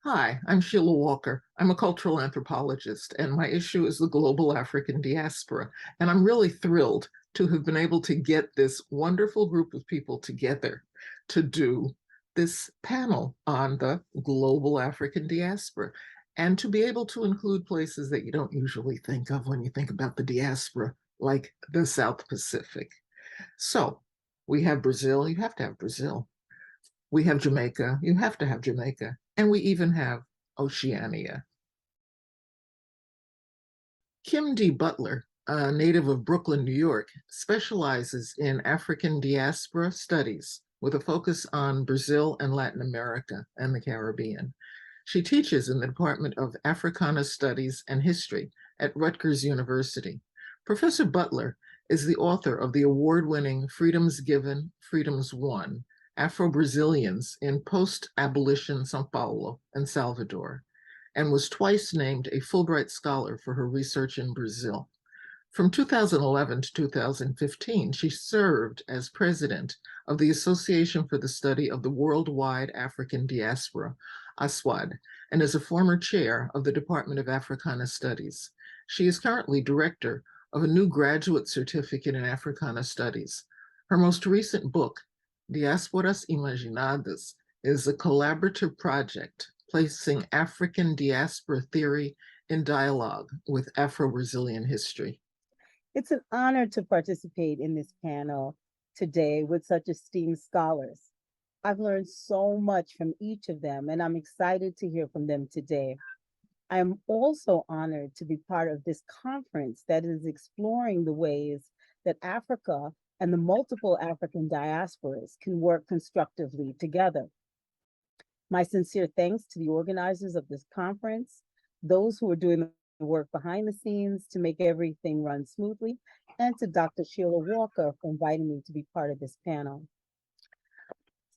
Hi, I'm Sheila Walker. I'm a cultural anthropologist, and my issue is the global African diaspora. And I'm really thrilled to have been able to get this wonderful group of people together to do this panel on the global African diaspora and to be able to include places that you don't usually think of when you think about the diaspora, like the South Pacific. So we have Brazil, you have to have Brazil. We have Jamaica. You have to have Jamaica. And we even have Oceania. Kim D. Butler, a native of Brooklyn, New York, specializes in African diaspora studies with a focus on Brazil and Latin America and the Caribbean. She teaches in the Department of Africana Studies and History at Rutgers University. Professor Butler is the author of the award-winning Freedoms Given, Freedoms Won, Afro-Brazilians in Post-Abolition São Paulo and Salvador, and was twice named a Fulbright Scholar for her research in Brazil. From 2011 to 2015, she served as president of the Association for the Study of the Worldwide African Diaspora, ASWAD, and is a former chair of the Department of Africana Studies. She is currently director of a new graduate certificate in Africana Studies. Her most recent book, Diasporas Imaginadas, is a collaborative project placing African diaspora theory in dialogue with Afro-Brazilian history. It's an honor to participate in this panel today with such esteemed scholars. I've learned so much from each of them, and I'm excited to hear from them today. I am also honored to be part of this conference that is exploring the ways that Africa and the multiple African diasporas can work constructively together. My sincere thanks to the organizers of this conference, those who are doing the work behind the scenes to make everything run smoothly, and to Dr. Sheila Walker for inviting me to be part of this panel.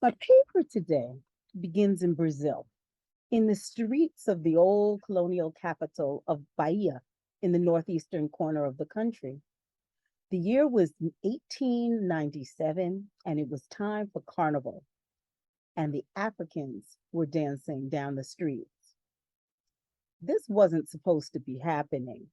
My paper today begins in Brazil, in the streets of the old colonial capital of Bahia in the northeastern corner of the country. The year was 1897, and it was time for carnival, and the Africans were dancing down the streets. This wasn't supposed to be happening.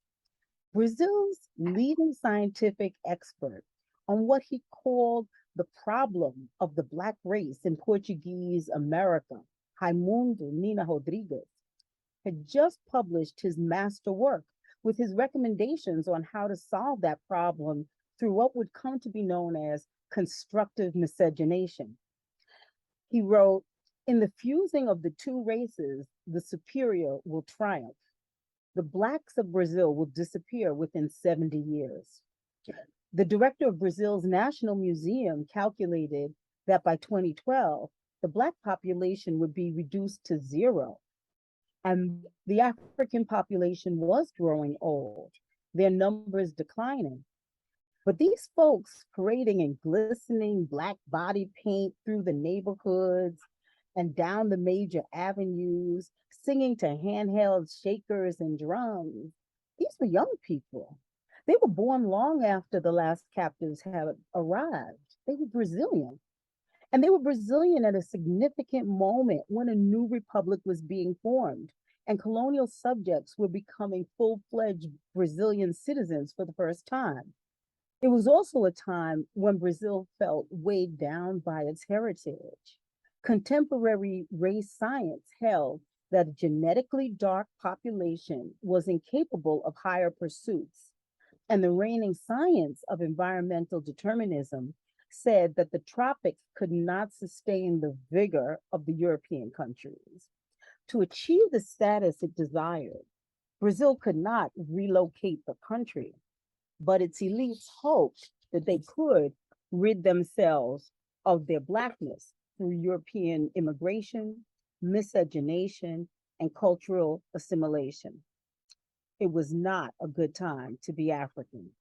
Brazil's leading scientific expert on what he called the problem of the Black race in Portuguese America, Raimundo Nina Rodrigues, had just published his master work with his recommendations on how to solve that problem through what would come to be known as constructive miscegenation. He wrote, "In the fusing of the two races, the superior will triumph. The Blacks of Brazil will disappear within 70 years. The director of Brazil's National Museum calculated that by 2012, the Black population would be reduced to zero. And the African population was growing old, their numbers declining. But these folks parading in glistening Black body paint through the neighborhoods and down the major avenues, singing to handheld shakers and drums, these were young people. They were born long after the last captives had arrived. They were Brazilian. And they were Brazilian at a significant moment when a new republic was being formed and colonial subjects were becoming full-fledged Brazilian citizens for the first time. It was also a time when Brazil felt weighed down by its heritage. Contemporary race science held that a genetically dark population was incapable of higher pursuits, and the reigning science of environmental determinism said that the tropics could not sustain the vigor of the European countries. To achieve the status it desired, Brazil could not relocate the country, but its elites hoped that they could rid themselves of their Blackness through European immigration, miscegenation, and cultural assimilation. It was not a good time to be African.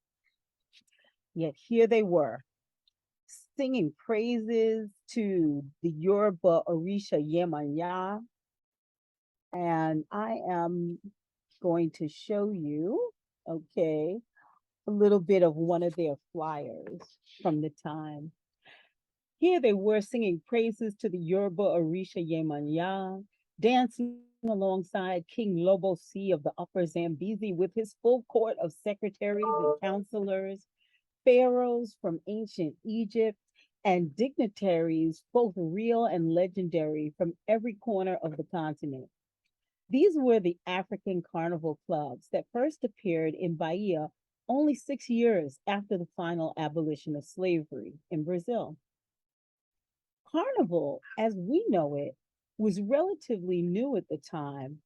Yet here they were, singing praises to the Yoruba Orisha Yemanya. And I am going to show you, okay, a little bit of one of their flyers from the time. Here they were singing praises to the Yoruba Orisha Yemanya, dancing alongside King Lobo C of the Upper Zambezi with his full court of secretaries and counselors, pharaohs from ancient Egypt, and dignitaries, both real and legendary, from every corner of the continent. These were the African carnival clubs that first appeared in Bahia only 6 years after the final abolition of slavery in Brazil. Carnival, as we know it, was relatively new at the time.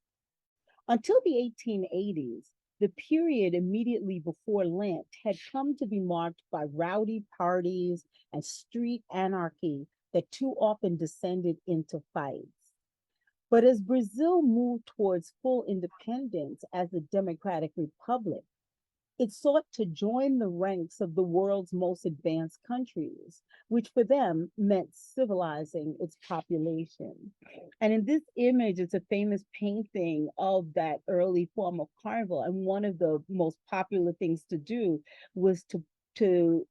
Until the 1880s, the period immediately before Lent had come to be marked by rowdy parties and street anarchy that too often descended into fights. But as Brazil moved towards full independence as a democratic republic, it sought to join the ranks of the world's most advanced countries, which for them meant civilizing its population. And in this image, it's a famous painting of that early form of carnival. And one of the most popular things to do was to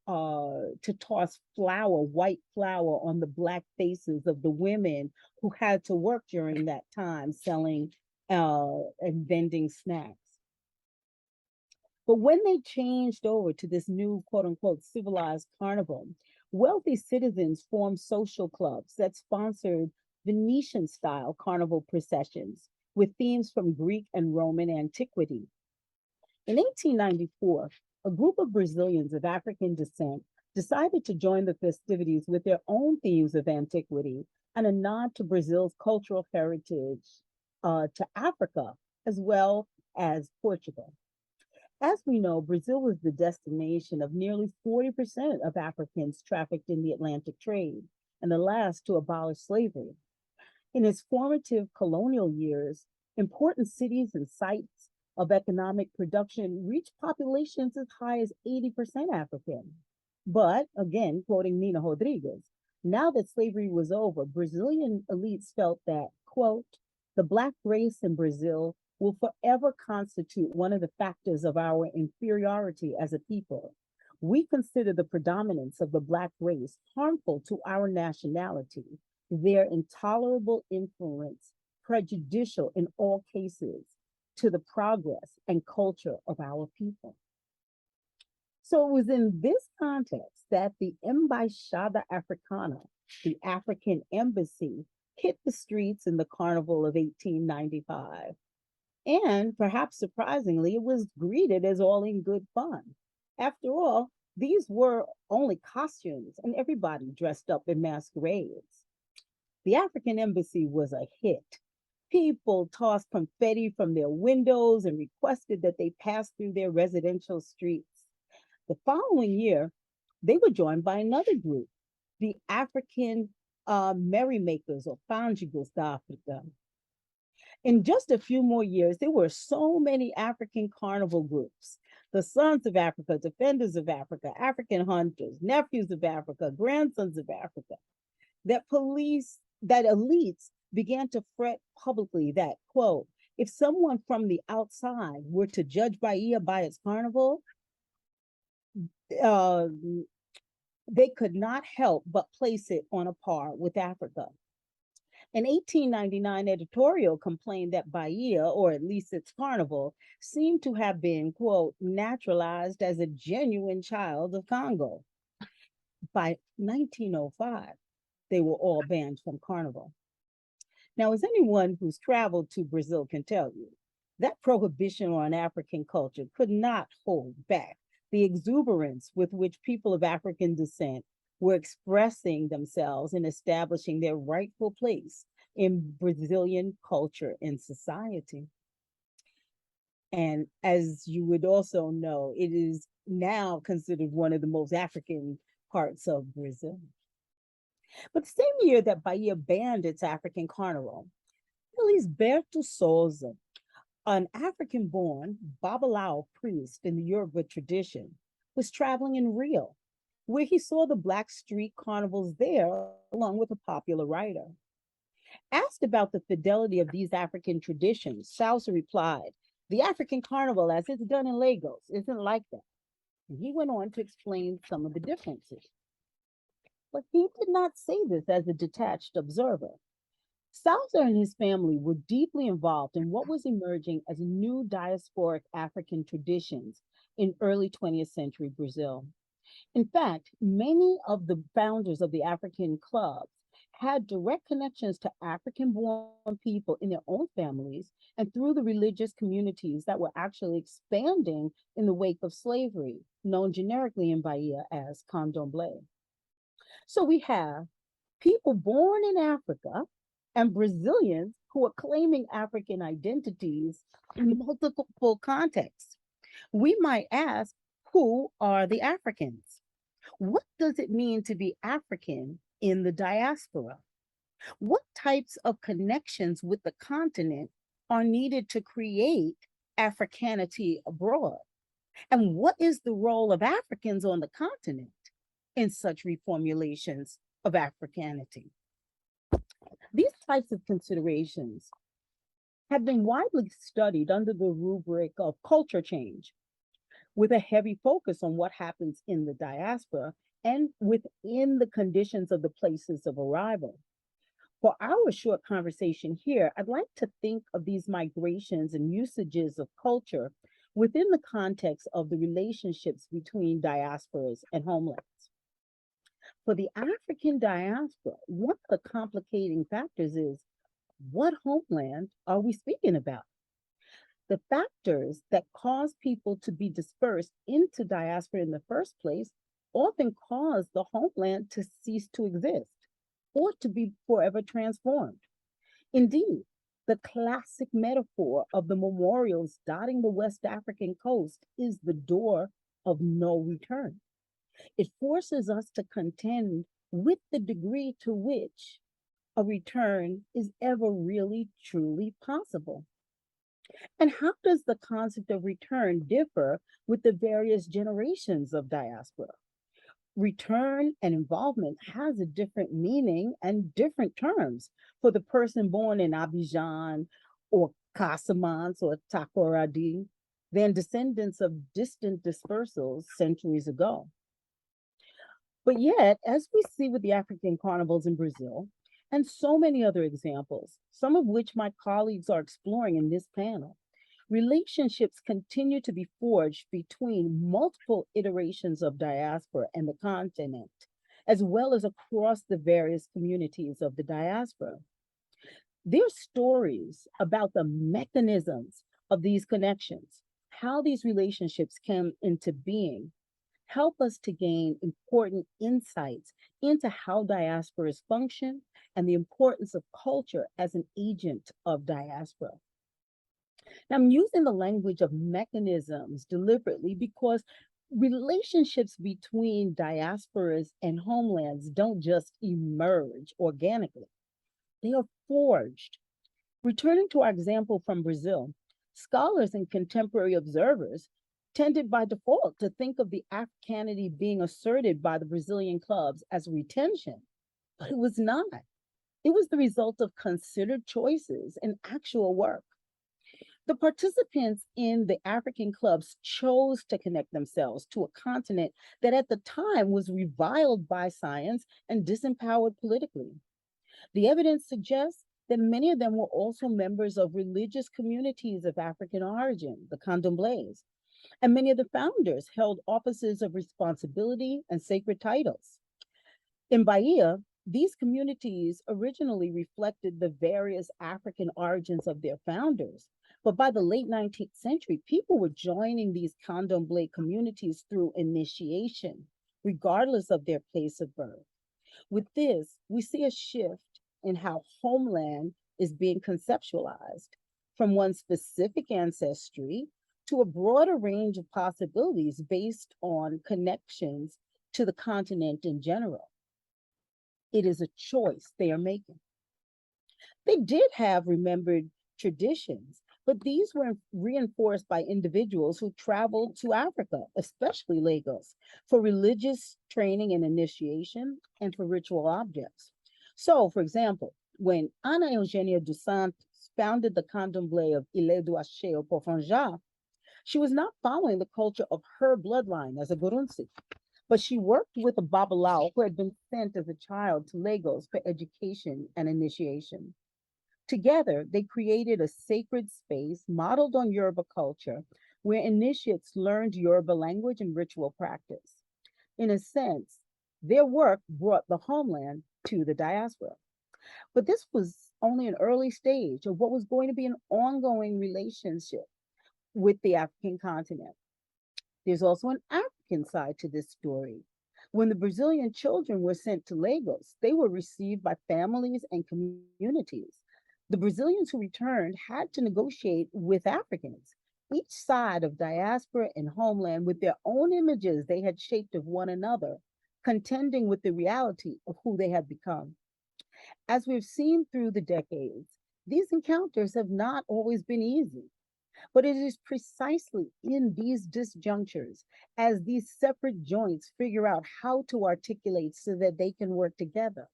toss flour, white flour, on the black faces of the women who had to work during that time selling and vending snacks. But when they changed over to this new quote unquote civilized carnival, wealthy citizens formed social clubs that sponsored Venetian style carnival processions with themes from Greek and Roman antiquity. In 1894, a group of Brazilians of African descent decided to join the festivities with their own themes of antiquity and a nod to Brazil's cultural heritage to Africa as well as Portugal. As we know, Brazil was the destination of nearly 40% of Africans trafficked in the Atlantic trade and the last to abolish slavery. In its formative colonial years, important cities and sites of economic production reached populations as high as 80% African. But again, quoting Nina Rodriguez, now that slavery was over, Brazilian elites felt that, quote, the Black race in Brazil will forever constitute one of the factors of our inferiority as a people. We consider the predominance of the Black race harmful to our nationality, their intolerable influence prejudicial in all cases to the progress and culture of our people. So it was in this context that the Embaixada Africana, the African embassy, hit the streets in the Carnival of 1895. And perhaps surprisingly, it was greeted as all in good fun. After all, these were only costumes, and everybody dressed up in masquerades. The African embassy was a hit. People tossed confetti from their windows and requested that they pass through their residential streets. The following year, they were joined by another group, the African Merrymakers or Fanjigos da Africa. In just a few more years, there were so many African carnival groups: the Sons of Africa, Defenders of Africa, African Hunters, Nephews of Africa, Grandsons of Africa, that elites began to fret publicly that, quote, if someone from the outside were to judge Bahia by its carnival, they could not help but place it on a par with Africa. An 1899 editorial complained that Bahia, or at least its carnival, seemed to have been, quote, naturalized as a genuine child of Congo. By 1905, they were all banned from carnival. Now, as anyone who's traveled to Brazil can tell you, that prohibition on African culture could not hold back the exuberance with which people of African descent were expressing themselves and establishing their rightful place in Brazilian culture and society. And as you would also know, it is now considered one of the most African parts of Brazil. But the same year that Bahia banned its African carnival, Elisberto Souza, an African-born Babalao priest in the Yoruba tradition, was traveling in Rio, where he saw the Black street carnivals there, along with a popular writer. Asked about the fidelity of these African traditions, Sousa replied, the African carnival, as it's done in Lagos, isn't like that. And he went on to explain some of the differences. But he did not say this as a detached observer. Salzer and his family were deeply involved in what was emerging as new diasporic African traditions in early 20th century Brazil. In fact, many of the founders of the African clubs had direct connections to African born people in their own families and through the religious communities that were actually expanding in the wake of slavery, known generically in Bahia as candomblé. So we have people born in Africa and Brazilians who are claiming African identities in multiple contexts. We might ask, who are the Africans? What does it mean to be African in the diaspora? What types of connections with the continent are needed to create Africanity abroad? And what is the role of Africans on the continent in such reformulations of Africanity? These types of considerations have been widely studied under the rubric of culture change, with a heavy focus on what happens in the diaspora and within the conditions of the places of arrival. For our short conversation here, I'd like to think of these migrations and usages of culture within the context of the relationships between diasporas and homelands. For the African diaspora, one of the complicating factors is, what homeland are we speaking about? The factors that cause people to be dispersed into diaspora in the first place often cause the homeland to cease to exist or to be forever transformed. Indeed, the classic metaphor of the memorials dotting the West African coast is the door of no return. It forces us to contend with the degree to which a return is ever really truly possible. And how does the concept of return differ with the various generations of diaspora? Return and involvement has a different meaning and different terms for the person born in Abidjan or Casamance or Takoradi than descendants of distant dispersals centuries ago. But yet, as we see with the African carnivals in Brazil, and so many other examples, some of which my colleagues are exploring in this panel, relationships continue to be forged between multiple iterations of diaspora and the continent, as well as across the various communities of the diaspora. There are stories about the mechanisms of these connections, how these relationships came into being, help us to gain important insights into how diasporas function and the importance of culture as an agent of diaspora. Now, I'm using the language of mechanisms deliberately because relationships between diasporas and homelands don't just emerge organically, they are forged. Returning to our example from Brazil, scholars and contemporary observers tended by default to think of the Africanity being asserted by the Brazilian clubs as retention, but it was not. It was the result of considered choices and actual work. The participants in the African clubs chose to connect themselves to a continent that at the time was reviled by science and disempowered politically. The evidence suggests that many of them were also members of religious communities of African origin, the candomblés, and many of the founders held offices of responsibility and sacred titles. In Bahia, these communities originally reflected the various African origins of their founders, but by the late 19th century, people were joining these candomblé communities through initiation, regardless of their place of birth. With this, we see a shift in how homeland is being conceptualized from one specific ancestry to a broader range of possibilities based on connections to the continent in general. It is a choice they are making. They did have remembered traditions, but these were reinforced by individuals who traveled to Africa, especially Lagos, for religious training and initiation and for ritual objects. So, for example, when Ana Eugênia dos Santos founded the candomblé of Ilê do Axé or Pofanja, she was not following the culture of her bloodline as a Gurunsi, but she worked with a Babalao who had been sent as a child to Lagos for education and initiation. Together, they created a sacred space modeled on Yoruba culture where initiates learned Yoruba language and ritual practice. In a sense, their work brought the homeland to the diaspora. But this was only an early stage of what was going to be an ongoing relationship with the African continent. There's also an African side to this story. When the Brazilian children were sent to Lagos, they were received by families and communities. The Brazilians who returned had to negotiate with Africans, each side of diaspora and homeland with their own images they had shaped of one another, contending with the reality of who they had become. As we've seen through the decades, these encounters have not always been easy. But it is precisely in these disjunctures, as these separate joints figure out how to articulate so that they can work together.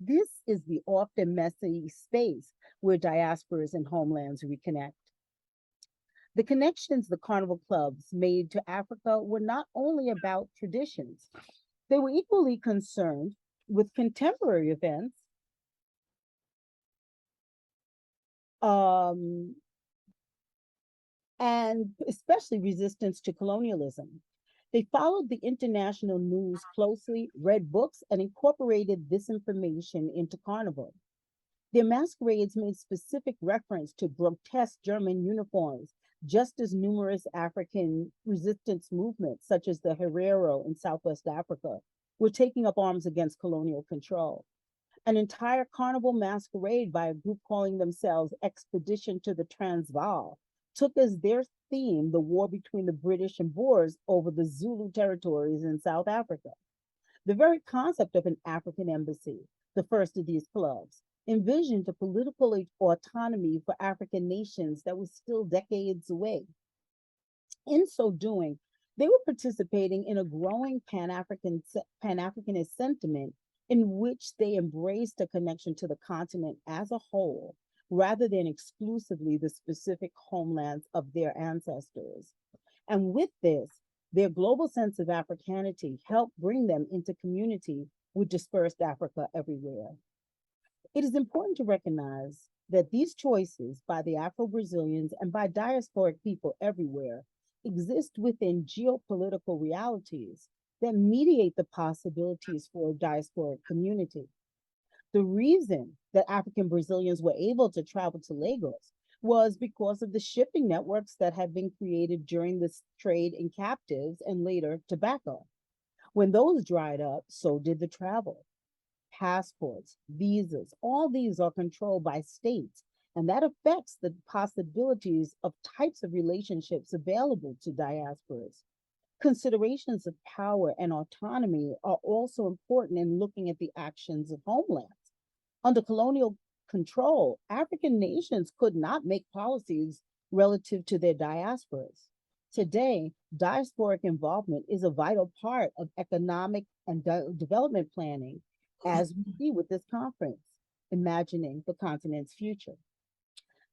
This is the often messy space where diasporas and homelands reconnect. The connections the carnival clubs made to Africa were not only about traditions, they were equally concerned with contemporary events, um, and especially resistance to colonialism. They followed the international news closely, read books, and incorporated this information into Carnival. Their masquerades made specific reference to grotesque German uniforms, just as numerous African resistance movements, such as the Herero in Southwest Africa, were taking up arms against colonial control. An entire carnival masquerade by a group calling themselves Expedition to the Transvaal took as their theme the war between the British and Boers over the Zulu territories in South Africa. The very concept of an African embassy, the first of these clubs, envisioned a political autonomy for African nations that was still decades away. In so doing, they were participating in a growing Pan-Africanist sentiment in which they embraced a connection to the continent as a whole, rather than exclusively the specific homelands of their ancestors. And with this, their global sense of Africanity helped bring them into community with dispersed Africa everywhere. It is important to recognize that these choices by the Afro-Brazilians and by diasporic people everywhere exist within geopolitical realities that mediate the possibilities for a diasporic community. The reason that African Brazilians were able to travel to Lagos was because of the shipping networks that had been created during this trade in captives and later tobacco. When those dried up, so did the travel. Passports, visas, all these are controlled by states, and that affects the possibilities of types of relationships available to diasporas. Considerations of power and autonomy are also important in looking at the actions of homelands. Under colonial control, African nations could not make policies relative to their diasporas. Today, diasporic involvement is a vital part of economic and development planning, as we see with this conference, imagining the continent's future.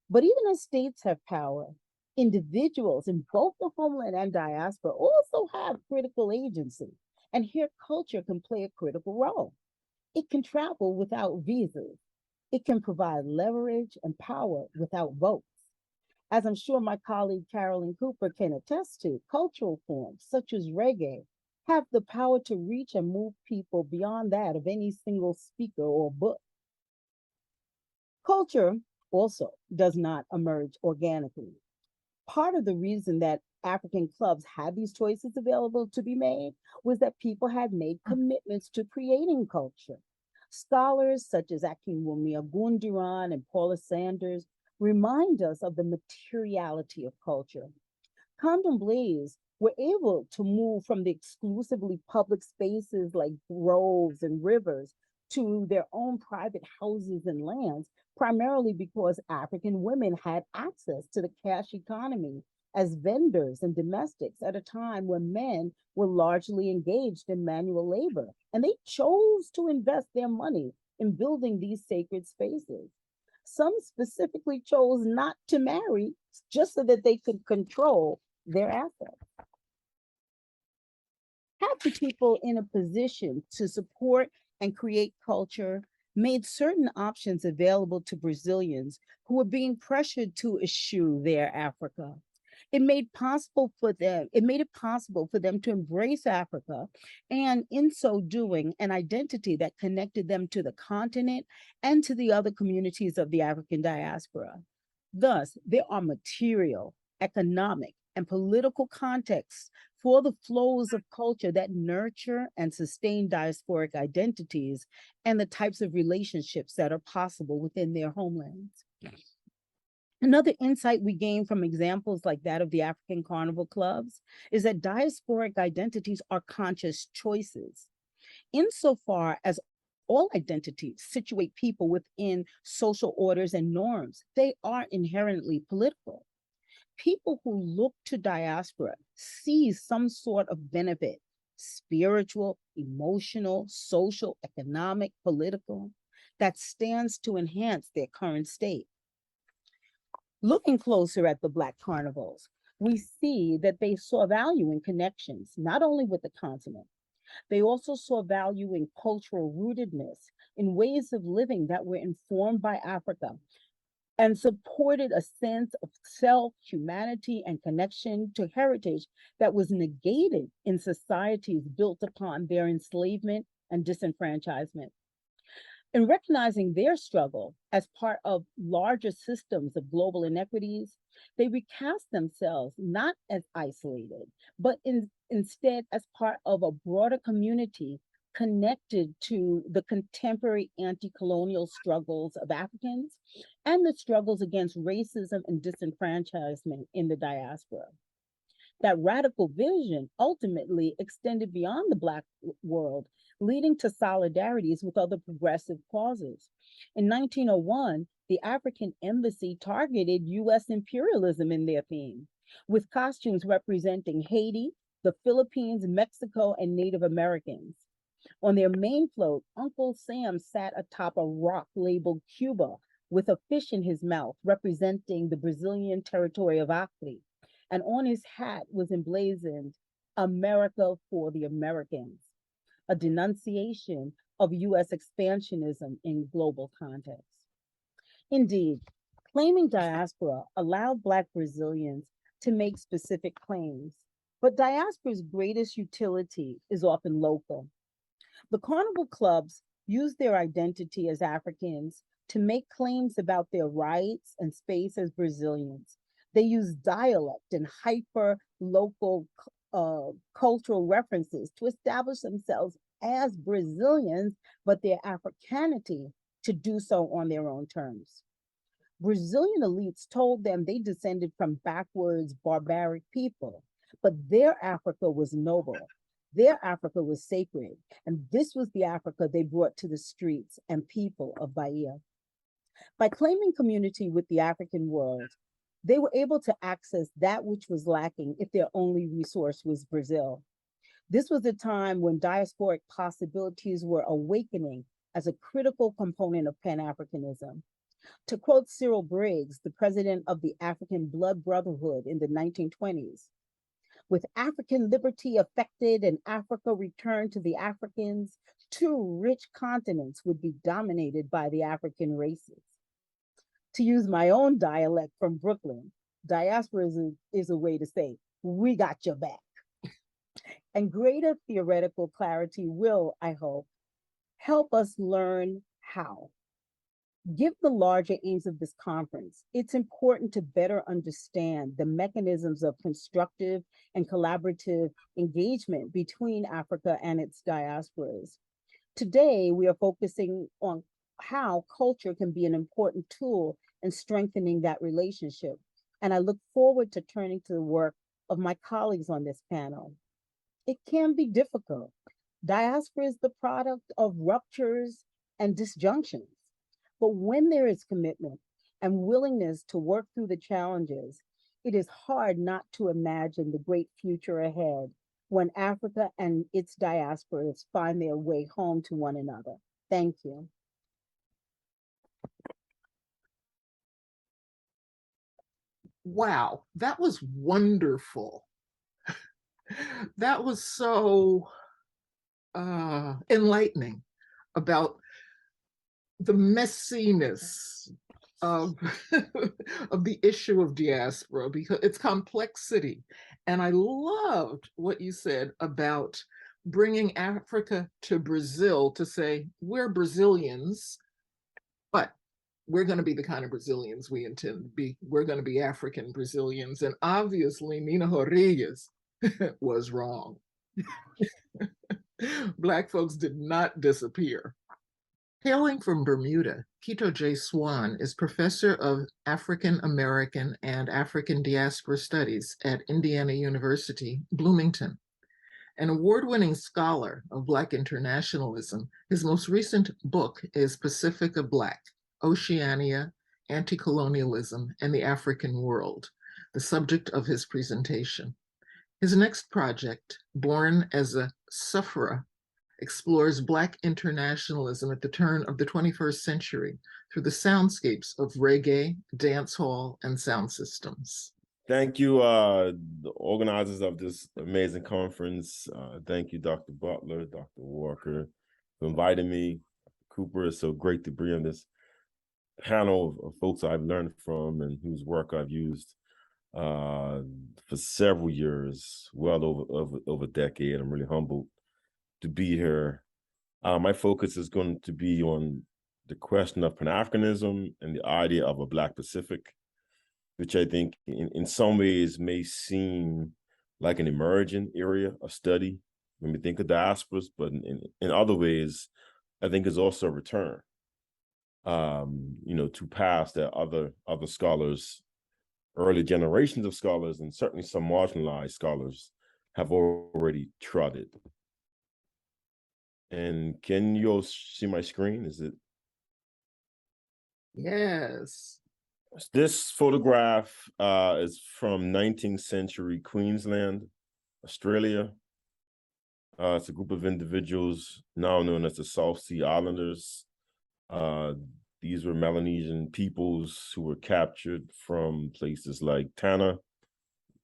But even as states have power, individuals in both the homeland and diaspora also have critical agency, and here culture can play a critical role. It can travel without visas. It can provide leverage and power without votes. As I'm sure my colleague Carolyn Cooper can attest to, cultural forms such as reggae have the power to reach and move people beyond that of any single speaker or book. Culture also does not emerge organically. Part of the reason that African clubs had these choices available to be made was that people had made commitments to creating culture. Scholars such as Akinwumi Agundiran and Paula Sanders remind us of the materiality of culture. Condomblés were able to move from the exclusively public spaces like groves and rivers to their own private houses and lands, primarily because African women had access to the cash economy as vendors and domestics at a time when men were largely engaged in manual labor. And they chose to invest their money in building these sacred spaces. Some specifically chose not to marry just so that they could control their assets. Have the people in a position to support and create culture made certain options available to Brazilians who were being pressured to eschew their Africa. It made it possible for them to embrace Africa, and in so doing, an identity that connected them to the continent and to the other communities of the African diaspora. Thus, there are material, economic, and political contexts for the flows of culture that nurture and sustain diasporic identities and the types of relationships that are possible within their homelands. Another insight we gain from examples like that of the African carnival clubs is that diasporic identities are conscious choices. Insofar as all identities situate people within social orders and norms, they are inherently political. People who look to diaspora see some sort of benefit, spiritual, emotional, social, economic, political, that stands to enhance their current state. Looking closer at the Black carnivals, we see that they saw value in connections, not only with the continent, they also saw value in cultural rootedness, in ways of living that were informed by Africa and supported a sense of self, humanity, and connection to heritage that was negated in societies built upon their enslavement and disenfranchisement. In recognizing their struggle as part of larger systems of global inequities, they recast themselves not as isolated, but instead as part of a broader community connected to the contemporary anti-colonial struggles of Africans and the struggles against racism and disenfranchisement in the diaspora. That radical vision ultimately extended beyond the Black world, leading to solidarities with other progressive causes. In 1901, the African embassy targeted US imperialism in their theme, with costumes representing Haiti, the Philippines, Mexico, and Native Americans. On their main float, Uncle Sam sat atop a rock labeled Cuba with a fish in his mouth, representing the Brazilian territory of Acre. And on his hat was emblazoned America for the Americans, a denunciation of US expansionism in global context. Indeed, claiming diaspora allowed Black Brazilians to make specific claims, but diaspora's greatest utility is often local. The carnival clubs use their identity as Africans to make claims about their rights and space as Brazilians. They use dialect and hyper local cultural references to establish themselves as Brazilians, but their Africanity to do so on their own terms. Brazilian elites told them they descended from backwards, barbaric people, but their Africa was noble. Their Africa was sacred, and this was the Africa they brought to the streets and people of Bahia. By claiming community with the African world, they were able to access that which was lacking if their only resource was Brazil. This was a time when diasporic possibilities were awakening as a critical component of pan-Africanism. To quote Cyril Briggs, the president of the African Blood Brotherhood in the 1920s, with African liberty affected and Africa returned to the Africans, two rich continents would be dominated by the African races. To use my own dialect from Brooklyn, diaspora is a way to say, we got your back. And greater theoretical clarity will, I hope, help us learn how. Given the larger aims of this conference, it's important to better understand the mechanisms of constructive and collaborative engagement between Africa and its diasporas. Today, we are focusing on how culture can be an important tool in strengthening that relationship. And I look forward to turning to the work of my colleagues on this panel. It can be difficult. Diaspora is the product of ruptures and disjunctions. But when there is commitment and willingness to work through the challenges, it is hard not to imagine the great future ahead when Africa and its diasporas find their way home to one another. Thank you. Wow, that was wonderful. That was so enlightening about the messiness of, of the issue of diaspora, because its complexity. And I loved what you said about bringing Africa to Brazil to say, we're Brazilians, but we're going to be the kind of Brazilians we intend to be. We're going to be African Brazilians. And obviously, Nina Rodriguez was wrong. Black folks did not disappear. Hailing from Bermuda, Kito J. Swan is professor of African American and African Diaspora Studies at Indiana University, Bloomington. An award-winning scholar of Black internationalism, his most recent book is Pacifica Black, Oceania, Anti-Colonialism, and the African World, the subject of his presentation. His next project, Born as a Sufferer, explores Black internationalism at the turn of the 21st century through the soundscapes of reggae, dancehall, and sound systems. Thank you, the organizers of this amazing conference. Thank you, Dr. Butler, Dr. Walker, for inviting me. Cooper, it's so great to be on this panel of folks I've learned from and whose work I've used for several years, well over a decade. I'm really humbled to be here. My focus is going to be on the question of pan-Africanism and the idea of a Black Pacific, which I think in some ways may seem like an emerging area of study when we think of diasporas, but in other ways, I think is also a return, to paths that other scholars, early generations of scholars, and certainly some marginalized scholars have already trotted. And can you all see my screen? Is it? Yes. This photograph is from 19th century Queensland, Australia. It's a group of individuals now known as the South Sea Islanders. These were Melanesian peoples who were captured from places like Tanna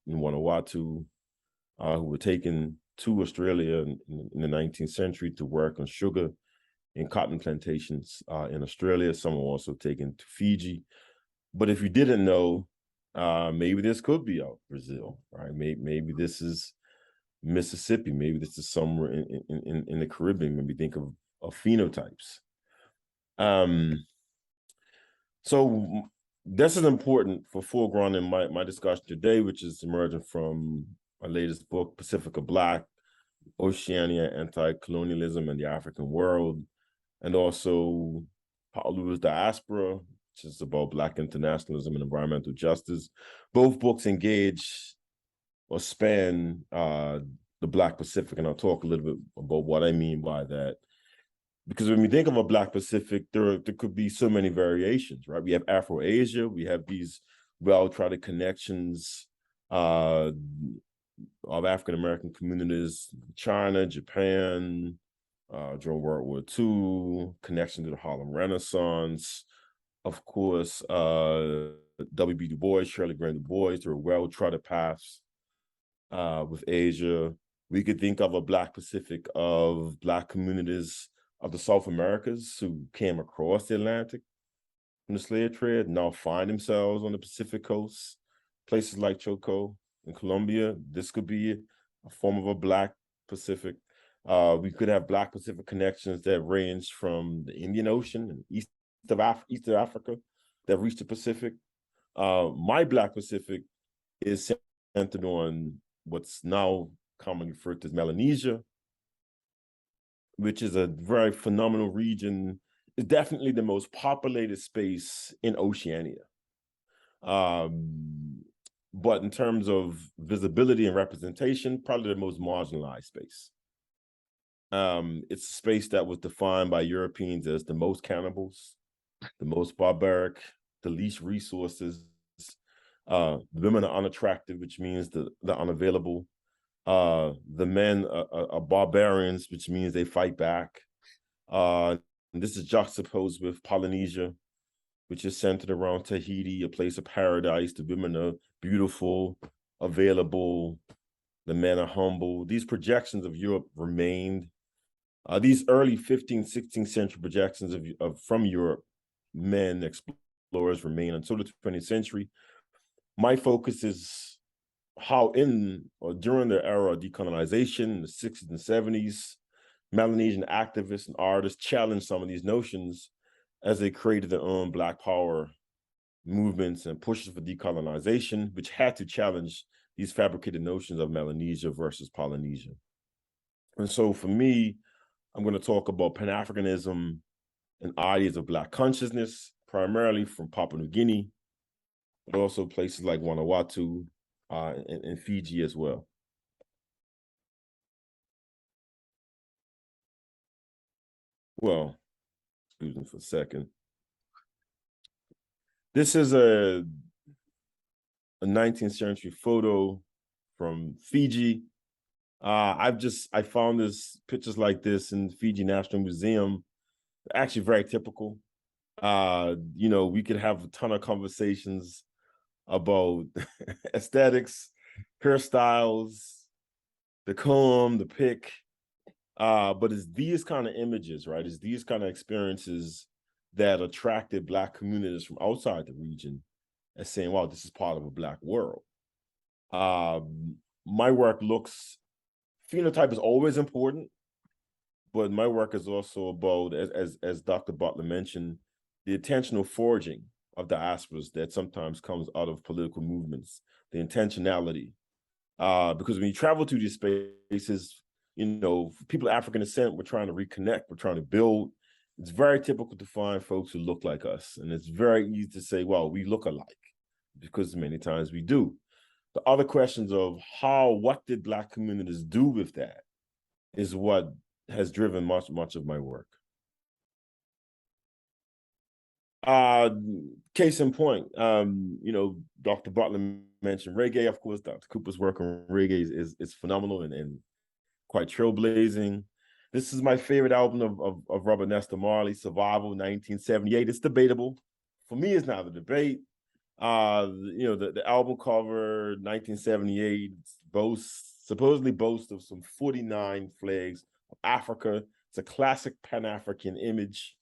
and Vanuatu, who were taken to Australia in the 19th century to work on sugar and cotton plantations in Australia. Some were also taken to Fiji. But if you didn't know, maybe this could be out Brazil, right? Maybe this is Mississippi. Maybe this is somewhere in the Caribbean when we think of phenotypes. So this is important for foregrounding my discussion today, which is emerging from my latest book, Pacifica Black, Oceania, Anti-Colonialism and the African World, and also Paulo's Diaspora, which is about Black internationalism and environmental justice. Both books engage or span the Black Pacific, and I'll talk a little bit about what I mean by that. Because when we think of a Black Pacific, there could be so many variations, right? We have Afro-Asia, we have these well-trodden connections of African-American communities, China, Japan, during World War II, connection to the Harlem Renaissance, of course, W.B. Du Bois, Shirley Grant Du Bois, there were well-trodden paths with Asia. We could think of a Black Pacific of Black communities of the South Americas who came across the Atlantic from the slave trade, now find themselves on the Pacific coast, places like Choco in Colombia. This could be a form of a Black Pacific. We could have Black Pacific connections that range from the Indian Ocean and east of Africa that reach the Pacific. My Black Pacific is centered on what's now commonly referred to as Melanesia, which is a very phenomenal region. It's definitely the most populated space in Oceania. But in terms of visibility and representation, probably the most marginalized space. It's a space that was defined by Europeans as the most cannibals, the most barbaric, the least resources. The women are unattractive, which means they're unavailable. The men are barbarians, which means they fight back. And this is juxtaposed with Polynesia, which is centered around Tahiti, a place of paradise. The women are beautiful, available. The men are humble. These projections of Europe remained These early 15th, 16th century projections of from Europe, men, explorers remain until the 20th century. My focus is how in or during the era of decolonization in the 60s and 70s, Melanesian activists and artists challenged some of these notions as they created their own Black power movements and pushes for decolonization, which had to challenge these fabricated notions of Melanesia versus Polynesia. And so for me, I'm going to talk about Pan-Africanism and ideas of Black consciousness, primarily from Papua New Guinea, but also places like Vanuatu and Fiji as well. Well, excuse me for a second. This is a 19th century photo from Fiji. I found this pictures like this in the Fiji National Museum, actually very typical. You know, we could have a ton of conversations about aesthetics, hairstyles, the comb, the pick, but it's these kind of images, right? It's these kind of experiences that attracted Black communities from outside the region as saying, wow, this is part of a Black world. My work looks, phenotype is always important, but my work is also about, as Dr. Butler mentioned, the intentional forging of diasporas that sometimes comes out of political movements, the intentionality. Because when you travel to these spaces, you know, people of African descent, we're trying to reconnect, we're trying to build. It's very typical to find folks who look like us. And it's very easy to say, well, we look alike, because many times we do. The other questions of what did Black communities do with that is what has driven much of my work. Case in point, you know, Dr. Butler mentioned reggae. Of course, Dr. Cooper's work on reggae is phenomenal and quite trailblazing. This is my favorite album of Robert Nesta Marley, Survival, 1978. It's debatable. For me, it's not a debate. You know, the album cover, 1978, supposedly boasts of some 49 flags of Africa. It's a classic Pan-African image.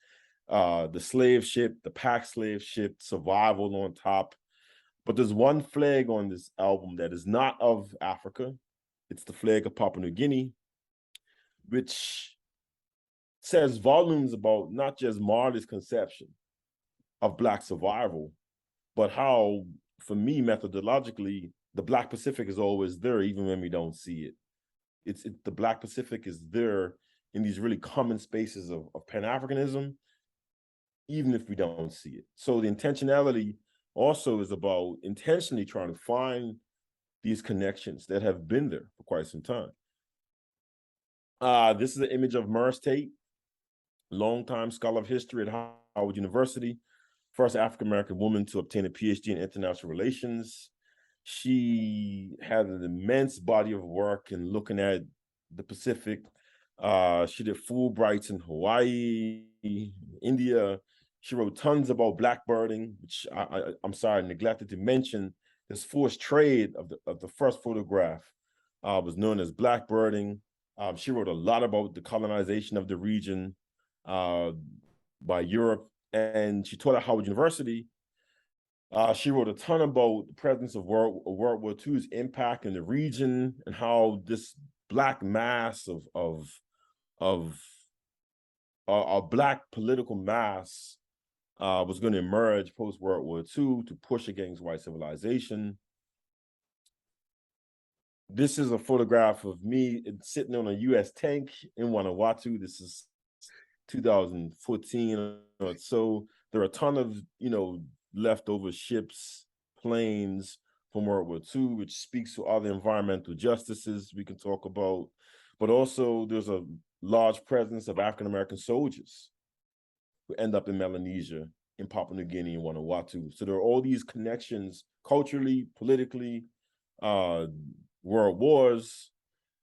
The slave ship, the pack slave ship, survival on top. But there's one flag on this album that is not of Africa. It's the flag of Papua New Guinea, which says volumes about not just Marley's conception of Black survival, but how, for me, methodologically, the Black Pacific is always there, even when we don't see it. The Black Pacific is there in these really common spaces of Pan-Africanism, even if we don't see it. So the intentionality also is about intentionally trying to find these connections that have been there for quite some time. This is an image of Merce Tate, longtime scholar of history at Howard University, first African-American woman to obtain a PhD in international relations. She had an immense body of work in looking at the Pacific. She did Fulbrights in Hawaii, India. She wrote tons about blackbirding, which I'm sorry, I neglected to mention. This forced trade of the first photograph was known as blackbirding. She wrote a lot about the colonization of the region by Europe, and she taught at Howard University. She wrote a ton about the presence of World War II's impact in the region and how this Black mass of a Black political mass was going to emerge post-World War II to push against white civilization. This is a photograph of me sitting on a U.S. tank in Vanuatu. This is 2014 or so. There are a ton of, you know, leftover ships, planes from World War II, which speaks to other environmental justices we can talk about. But also there's a large presence of African-American soldiers who end up in Melanesia, in Papua New Guinea, and Vanuatu. So there are all these connections culturally, politically, world wars.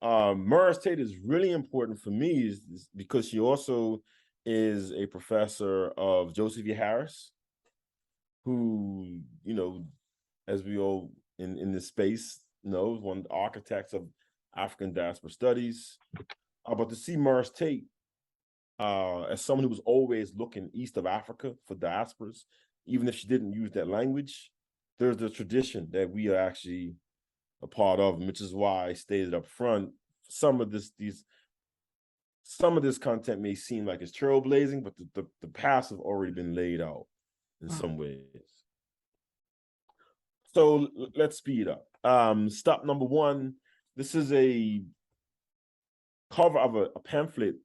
Merce Tate is really important for me is because she also is a professor of Joseph E. Harris, who, you know, as we all in this space know, is one of the architects of African diaspora studies. But to see Merce Tate as someone who was always looking east of Africa for diasporas, even if she didn't use that language, there's the tradition that we are actually a part of, which is why I stated up front, some of this content may seem like it's trailblazing, but the paths have already been laid out in some ways. So let's speed up. Stop number one, this is a cover of a pamphlet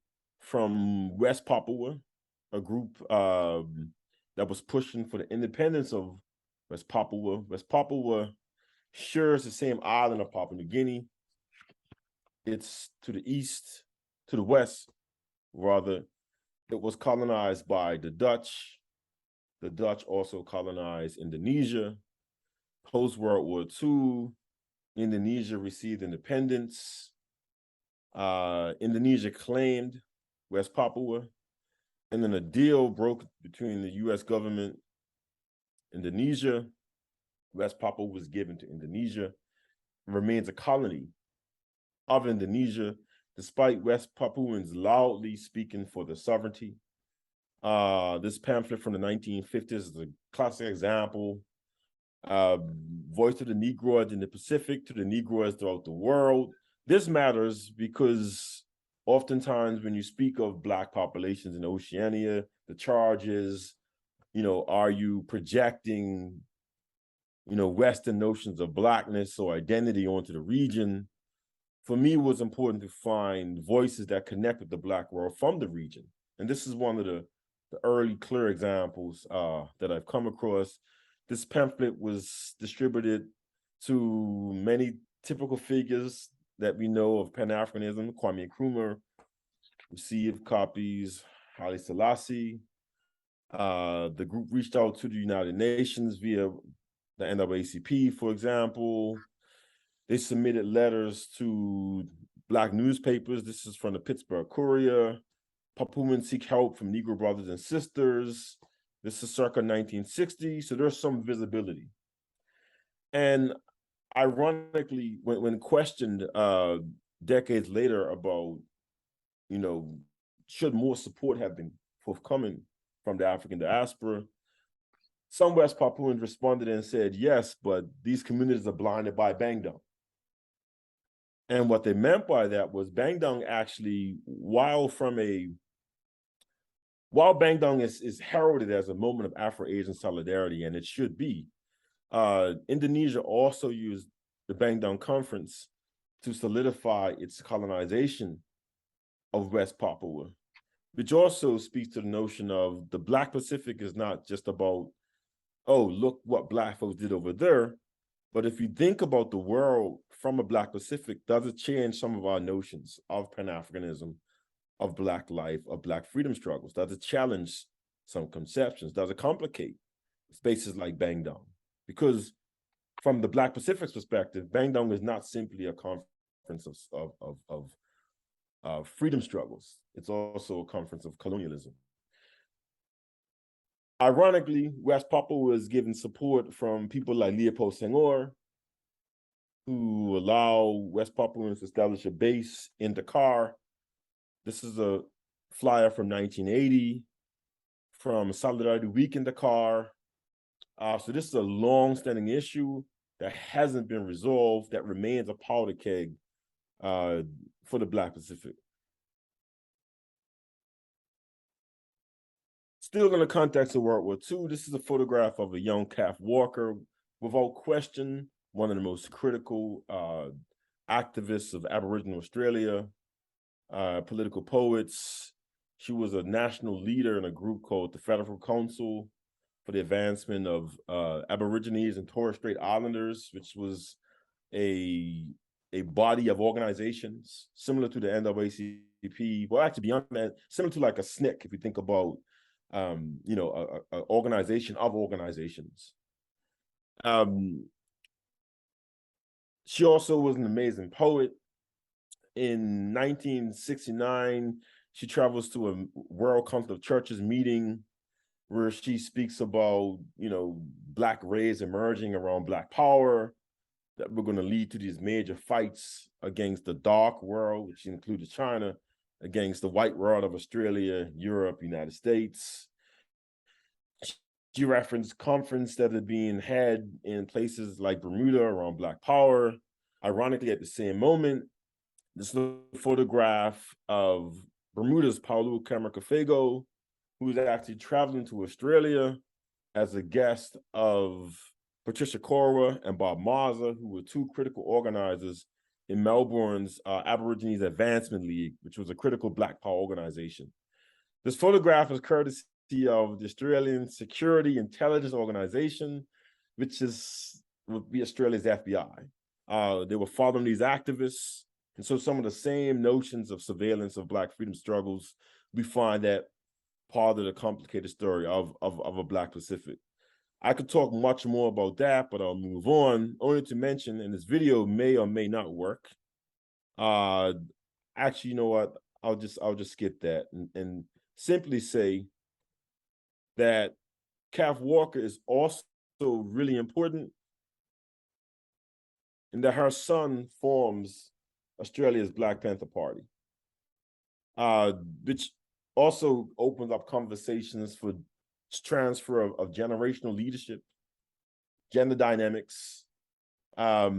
from West Papua, a group that was pushing for the independence of West Papua. West Papua shares the same island of Papua New Guinea. It's to the east, to the west, rather. It was colonized by the Dutch. The Dutch also colonized Indonesia. Post-World War II, Indonesia received independence. Indonesia claimed West Papua, and then a deal broke between the US government, Indonesia. West Papua was given to Indonesia, remains a colony of Indonesia, despite West Papuans loudly speaking for their sovereignty. This pamphlet from the 1950s is a classic example. Voice of the Negroids in the Pacific to the Negroids throughout the world. This matters because oftentimes when you speak of Black populations in Oceania, the charge is, are you projecting, Western notions of Blackness or identity onto the region? For me, it was important to find voices that connect with the Black world from the region. And this is one of the early clear examples that I've come across. This pamphlet was distributed to many typical figures that we know of Pan-Africanism. Kwame Nkrumah received copies, Haile Selassie. The group reached out to the United Nations via the NAACP, for example. They submitted letters to Black newspapers. This is from the Pittsburgh Courier. Papuans seek help from Negro brothers and sisters. This is circa 1960, so there's some visibility. And ironically, when questioned decades later about, should more support have been forthcoming from the African diaspora, some West Papuans responded and said, yes, but these communities are blinded by Bangdang. And what they meant by that was Bangdang actually, while Bangdang is heralded as a moment of Afro-Asian solidarity, and it should be, Indonesia also used the Bangdang Conference to solidify its colonization of West Papua, which also speaks to the notion of the Black Pacific is not just about, oh, look what Black folks did over there, but if you think about the world from a Black Pacific, does it change some of our notions of Pan-Africanism, of Black life, of Black freedom struggles? Does it challenge some conceptions? Does it complicate spaces like Bangdang? Because from the Black Pacific's perspective, Bangdang is not simply a conference of freedom struggles. It's also a conference of colonialism. Ironically, West Papua was given support from people like Leopold Senghor, who allow West Papuans to establish a base in Dakar. This is a flyer from 1980 from Solidarity Week in Dakar. So this is a long-standing issue that hasn't been resolved, that remains a powder keg for the Black Pacific. Still in the context of World War II, this is a photograph of a young Calf Walker, without question, one of the most critical activists of Aboriginal Australia, political poets. She was a national leader in a group called the Federal Council for the Advancement of Aborigines and Torres Strait Islanders, which was a body of organizations similar to the NAACP. Well, actually beyond that, similar to like a SNCC, if you think about an organization of organizations. She also was an amazing poet. In 1969, she travels to a World Council of Churches meeting where she speaks about, Black rays emerging around Black power that were going to lead to these major fights against the dark world, which included China. against the white world of Australia, Europe, United States. She referenced conferences that are being had in places like Bermuda around Black Power. Ironically, at the same moment, this is a photograph of Bermuda's Paulo Camargo, who's actually traveling to Australia as a guest of Patricia Cora and Bob Mazza, who were two critical organizers in Melbourne's Aborigines Advancement League, which was a critical Black Power organization. This photograph is courtesy of the Australian Security Intelligence Organization, which would be Australia's FBI. They were following these activists. And so some of the same notions of surveillance of Black freedom struggles, we find that part of the complicated story of a Black Pacific. I could talk much more about that, but I'll move on, only to mention, and this video may or may not work. Actually, you know what? I'll just skip that and simply say that Kath Walker is also really important, and that her son forms Australia's Black Panther Party, which also opens up conversations for transfer of generational leadership, gender dynamics. But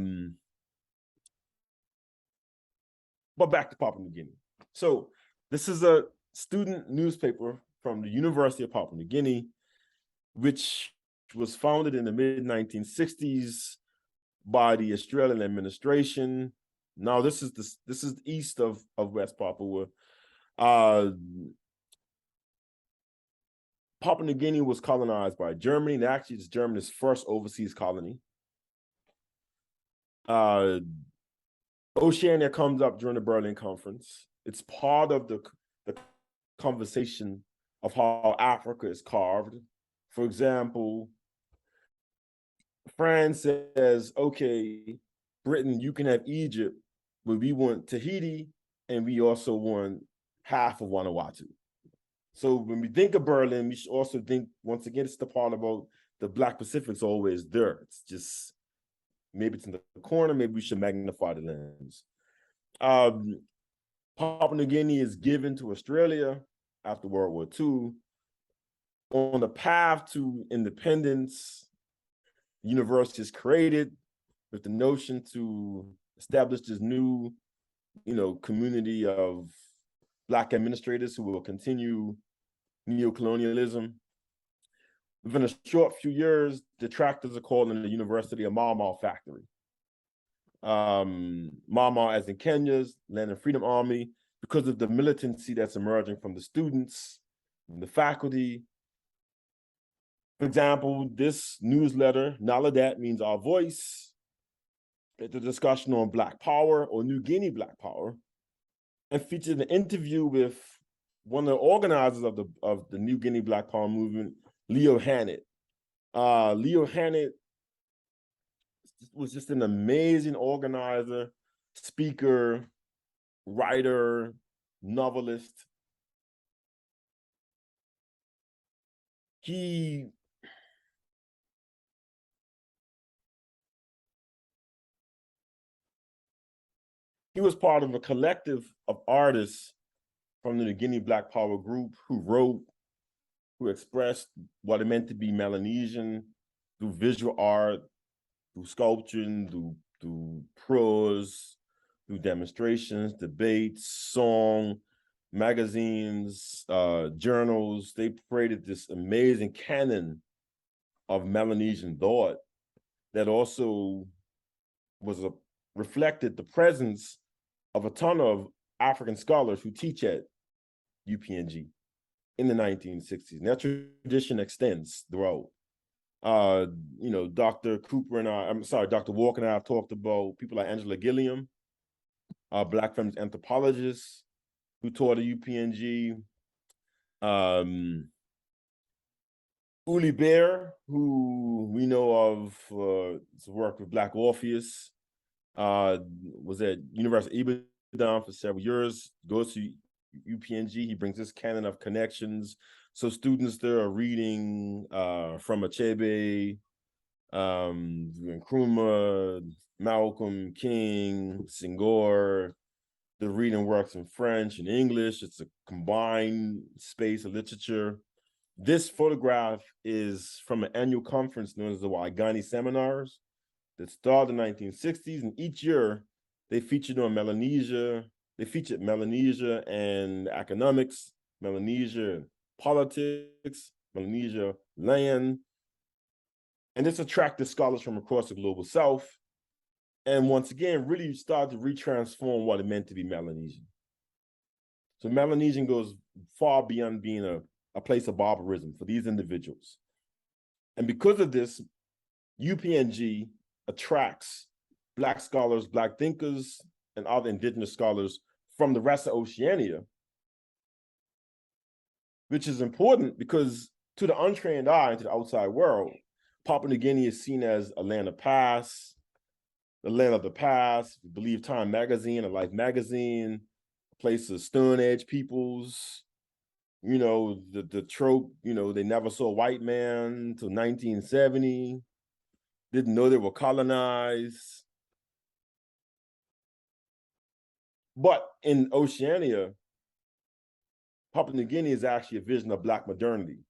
back to Papua New Guinea. So this is a student newspaper from the University of Papua New Guinea, which was founded in the mid-1960s by the Australian administration. Now this is east of West Papua. Papua New Guinea was colonized by Germany, and actually it's Germany's first overseas colony. Oceania comes up during the Berlin Conference. It's part of the conversation of how Africa is carved. For example, France says, okay, Britain, you can have Egypt, but we want Tahiti, and we also want half of Vanuatu. So when we think of Berlin, we should also think, once again, it's the part about the Black Pacific's always there. It's just, maybe it's in the corner, maybe we should magnify the lens. Papua New Guinea is given to Australia after World War II. On the path to independence, the university is created with the notion to establish this new, community of Black administrators who will continue neocolonialism. Within a short few years, detractors are calling the university a Mau Mau factory. Mau Mau as in Kenya's Land and Freedom Army, because of the militancy that's emerging from the students, from the faculty. For example, this newsletter, Naladat means our voice. It's a discussion on Black Power or New Guinea Black Power, and featured an interview with one of the organizers of the New Guinea Black Power movement, Leo Hannett. Leo Hannett was just an amazing organizer, speaker, writer, novelist. He was part of a collective of artists from the New Guinea Black Power group who wrote, who expressed what it meant to be Melanesian through visual art, through sculpture, through prose, through demonstrations, debates, song, magazines, journals. They created this amazing canon of Melanesian thought that also reflected the presence of a ton of African scholars who teach at UPNG in the 1960s. And that tradition extends throughout. Dr. Walker and I have talked about people like Angela Gilliam, Black feminist anthropologist who taught at UPNG. Uli Bear, who we know of his work with Black Orpheus, was at University of Ibadan for several years, goes to UPNG. He brings this canon of connections. So students there are reading from Achebe, Nkrumah, Malcolm, King, Senghor, The reading works in French and English. It's a combined space of literature. This photograph is from an annual conference known as the Waigani Seminars that started in the 1960s, and each year they featured on Melanesia. They featured Melanesia and economics, Melanesia and politics, Melanesia land, and this attracted scholars from across the global South. And once again, really started to retransform what it meant to be Melanesian. So Melanesian goes far beyond being a place of barbarism for these individuals. And because of this, UPNG attracts Black scholars, Black thinkers, and other indigenous scholars from the rest of Oceania, which is important because to the untrained eye and to the outside world, Papua New Guinea is seen as a land of past, the land of the past. We believe Time Magazine and Life Magazine, a place of Stone Age peoples, you know, the trope, you know, they never saw a white man until 1970, didn't know they were colonized. But in Oceania, Papua New Guinea is actually a vision of Black modernity.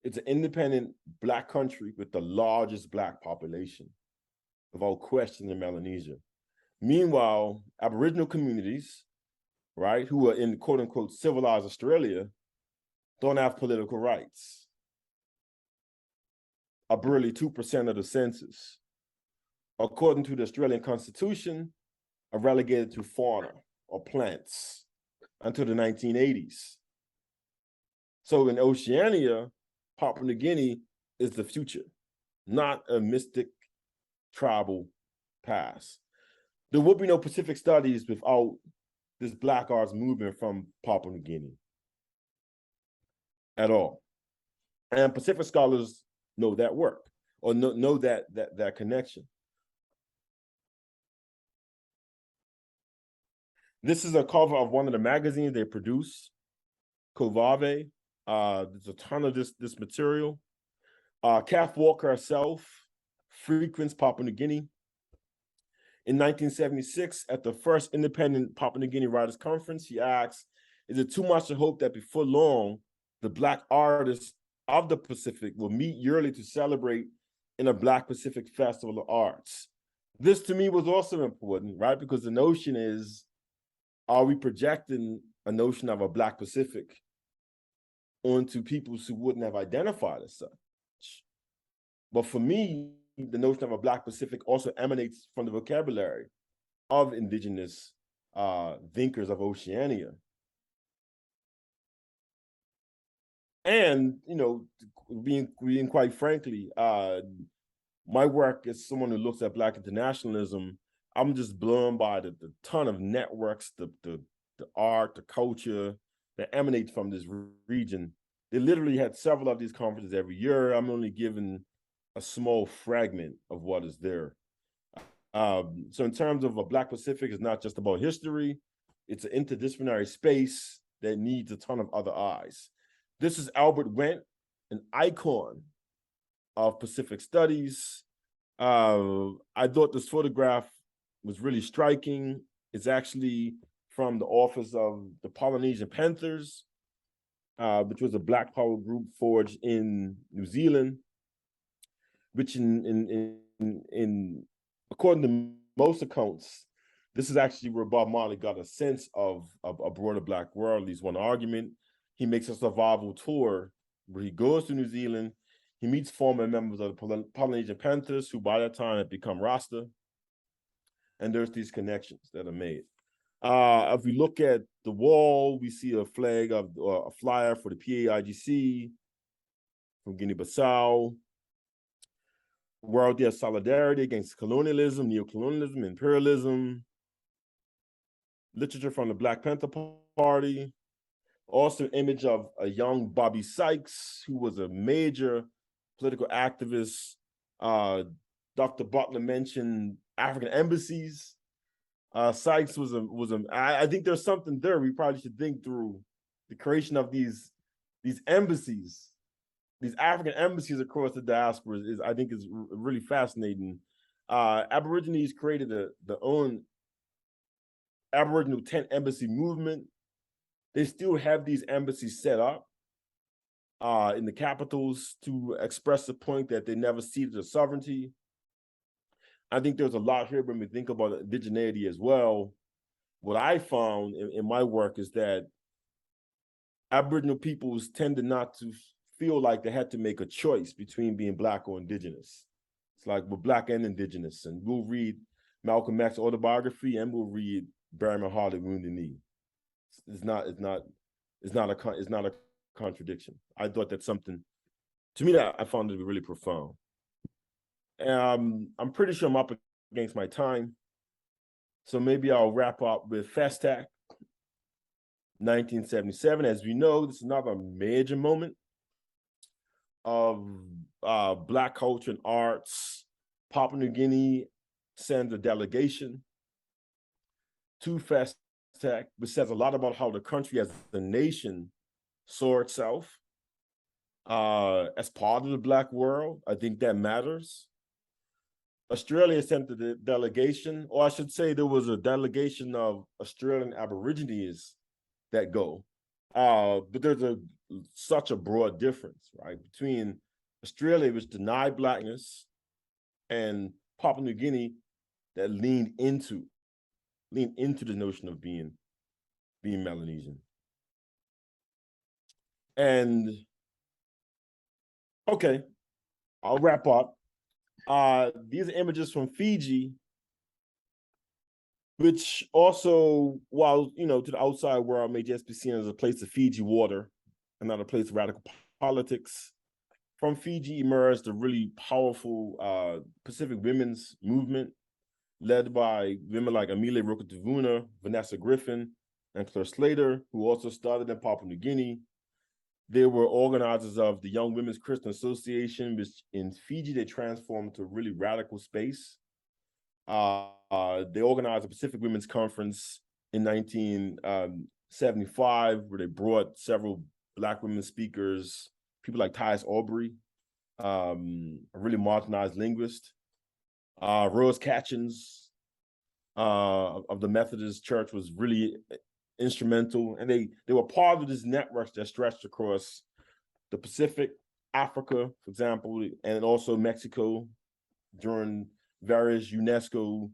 It's an independent Black country with the largest Black population, without question, in Melanesia. Meanwhile, Aboriginal communities, right, who are in quote unquote civilized Australia, don't have political rights. Are barely 2% of the census. According to the Australian Constitution, are relegated to fauna or plants until the 1980s. So in Oceania, Papua New Guinea is the future, not a mystic tribal past. There would be no Pacific studies without this Black arts movement from Papua New Guinea at all. And Pacific scholars know that work, or know that connection. This is a cover of one of the magazines they produce, Kovave. There's a ton of this material. Kath Walker herself frequents Papua New Guinea. In 1976, at the first independent Papua New Guinea Writers Conference, she asks, is it too much to hope that before long, the Black artists of the Pacific will meet yearly to celebrate in a Black Pacific Festival of Arts? This to me was also important, right? Because the notion is, are we projecting a notion of a Black Pacific onto peoples who wouldn't have identified as such? But for me, the notion of a Black Pacific also emanates from the vocabulary of indigenous thinkers of Oceania. And, you know, being quite frankly, my work as someone who looks at Black internationalism, I'm just blown by the ton of networks, the art, the culture that emanates from this region. They literally had several of these conferences every year. I'm only given a small fragment of what is there. So in terms of a Black Pacific, it's not just about history. It's an interdisciplinary space that needs a ton of other eyes. This is Albert Wendt, an icon of Pacific studies. I thought this photograph was really striking. It's actually from the office of the Polynesian Panthers, which was a Black power group forged in New Zealand, which in according to most accounts, this is actually where Bob Marley got a sense of a broader Black world. At least one argument. He makes a survival tour where he goes to New Zealand. He meets former members of the Polynesian Panthers, who by that time had become Rasta. And there's these connections that are made. If we look at the wall, we see a flag of a flyer for the PAIGC from Guinea-Bissau. World Day of Solidarity against colonialism, neocolonialism, imperialism. Literature from the Black Panther Party. Also, an image of a young Bobby Sykes, who was a major political activist. Dr. Butler mentioned African embassies. Sykes was I think there's something there. We probably should think through the creation of these embassies, these African embassies across the diaspora. I think is really fascinating. Aborigines created their own Aboriginal tent embassy movement. They still have these embassies set up in the capitals to express the point that they never ceded their sovereignty. I think there's a lot here when we think about indigeneity as well. What I found in my work is that Aboriginal peoples tended not to feel like they had to make a choice between being Black or Indigenous. It's like we're Black and Indigenous, and we'll read Malcolm X's autobiography and we'll read Barryman Harley, Wounded Knee. It's not a contradiction. I thought that's something, to me, that I found to be really profound. I'm pretty sure I'm up against my time, so maybe I'll wrap up with FESTAC 1977. As we know, this is another major moment of Black culture and arts. Papua New Guinea sends a delegation to FESTAC, which says a lot about how the country as a nation saw itself as part of the Black world. I think that matters. Australia sent the delegation, or I should say there was a delegation of Australian Aborigines that go. But there's such a broad difference, right, between Australia, which denied Blackness, and Papua New Guinea that leaned into the notion of being Melanesian. And okay, I'll wrap up. These are images from Fiji, which also, while to the outside world may just be seen as a place of Fiji water and not a place of radical politics, from Fiji emerged a really powerful Pacific women's movement led by women like Amelia Rukutuvuna, Vanessa Griffin, and Claire Slater, who also started in Papua New Guinea. They were organizers of the Young Women's Christian Association, which in Fiji they transformed to a really radical space. They organized a Pacific Women's Conference in 1975, where they brought several Black women speakers, people like Tyus Aubrey, a really marginalized linguist. Rose Catchins of the Methodist Church was really instrumental, and they were part of this network that stretched across the Pacific, Africa, for example, and also Mexico during various UNESCO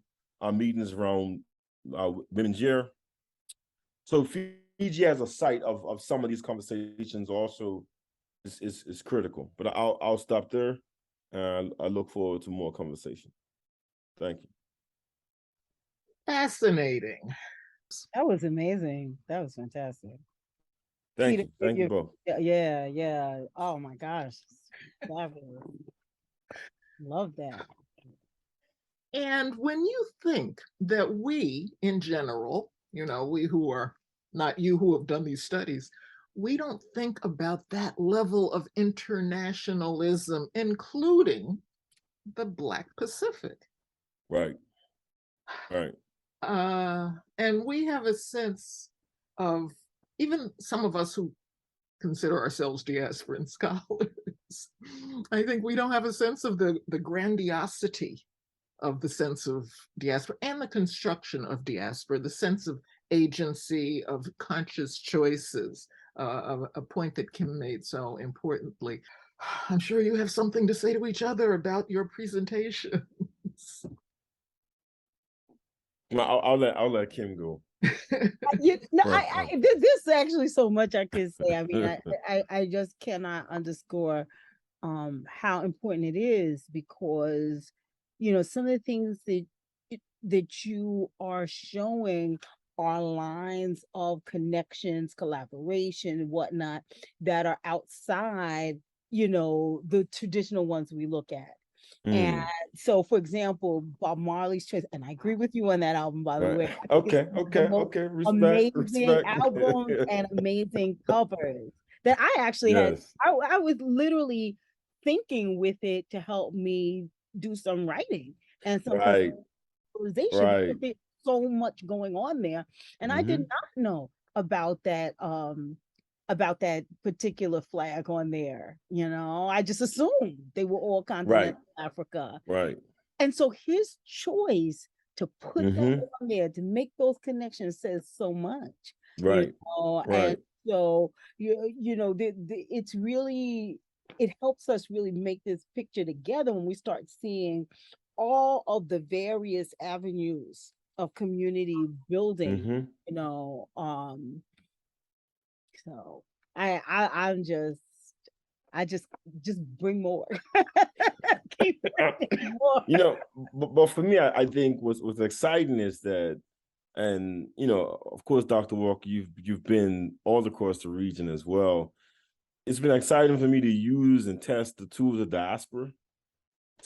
meetings around Women's Year. So Fiji as a site of some of these conversations also is critical. But I'll stop there, and I look forward to more conversation. Thank you. Fascinating. That was amazing. That was fantastic. Thank you. Thank you both. Yeah. Oh my gosh. Love that. And when you think that we, in general, we who are not you who have done these studies, we don't think about that level of internationalism, including the Black Pacific. Right. And we have a sense of, even some of us who consider ourselves diasporan scholars, I think we don't have a sense of the grandiosity of the sense of diaspora and the construction of diaspora, the sense of agency, of conscious choices, a point that Kim made so importantly. I'm sure you have something to say to each other about your presentations. Well, I'll let Kim go. There's actually so much I could say. I mean, I just cannot underscore how important it is, because some of the things that you are showing are lines of connections, collaboration, whatnot, that are outside the traditional ones we look at. And so, for example, Bob Marley's choice, and I agree with you on that album, by the way. Okay. Amazing albums and amazing covers that I actually had. I was literally thinking with it to help me do some writing and some visualization. There's so much going on there, and I did not know about that particular flag on there. I just assumed they were all continental Africa. Right. And so his choice to put that on there, to make those connections says so much. Right. And so it's really, it helps us really make this picture together when we start seeing all of the various avenues of community building, so I'm just bring more. Keep bringing more. But for me, I think what's exciting is that, and of course, Dr. Walker, you've been all across the region as well. It's been exciting for me to use and test the tools of diaspora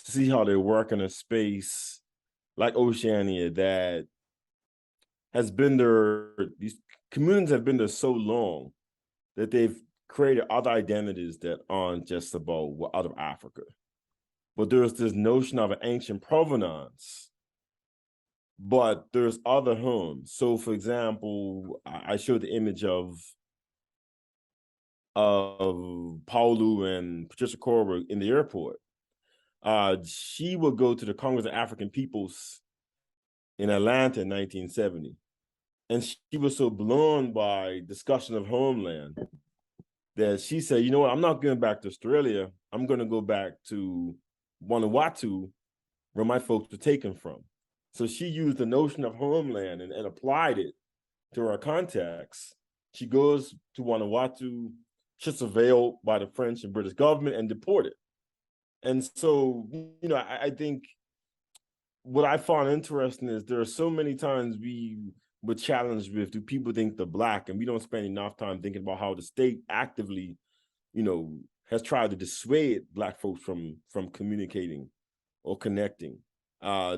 to see how they work in a space like Oceania that has been there. These communities have been there so long that they've created other identities that aren't just about out of Africa. But there's this notion of an ancient provenance, but there's other homes. So, for example, I showed the image of Paulu and Patricia Korber in the airport. She would go to the Congress of African Peoples in Atlanta in 1970. And she was so blown by discussion of homeland that she said, you know what, I'm not going back to Australia. I'm going to go back to Vanuatu, where my folks were taken from. So she used the notion of homeland and applied it to her context. She goes to Vanuatu, she's surveilled by the French and British government and deported. And so, I think what I found interesting is there are so many times we're challenged with, do people think they're Black? And we don't spend enough time thinking about how the state actively, has tried to dissuade Black folks from communicating or connecting.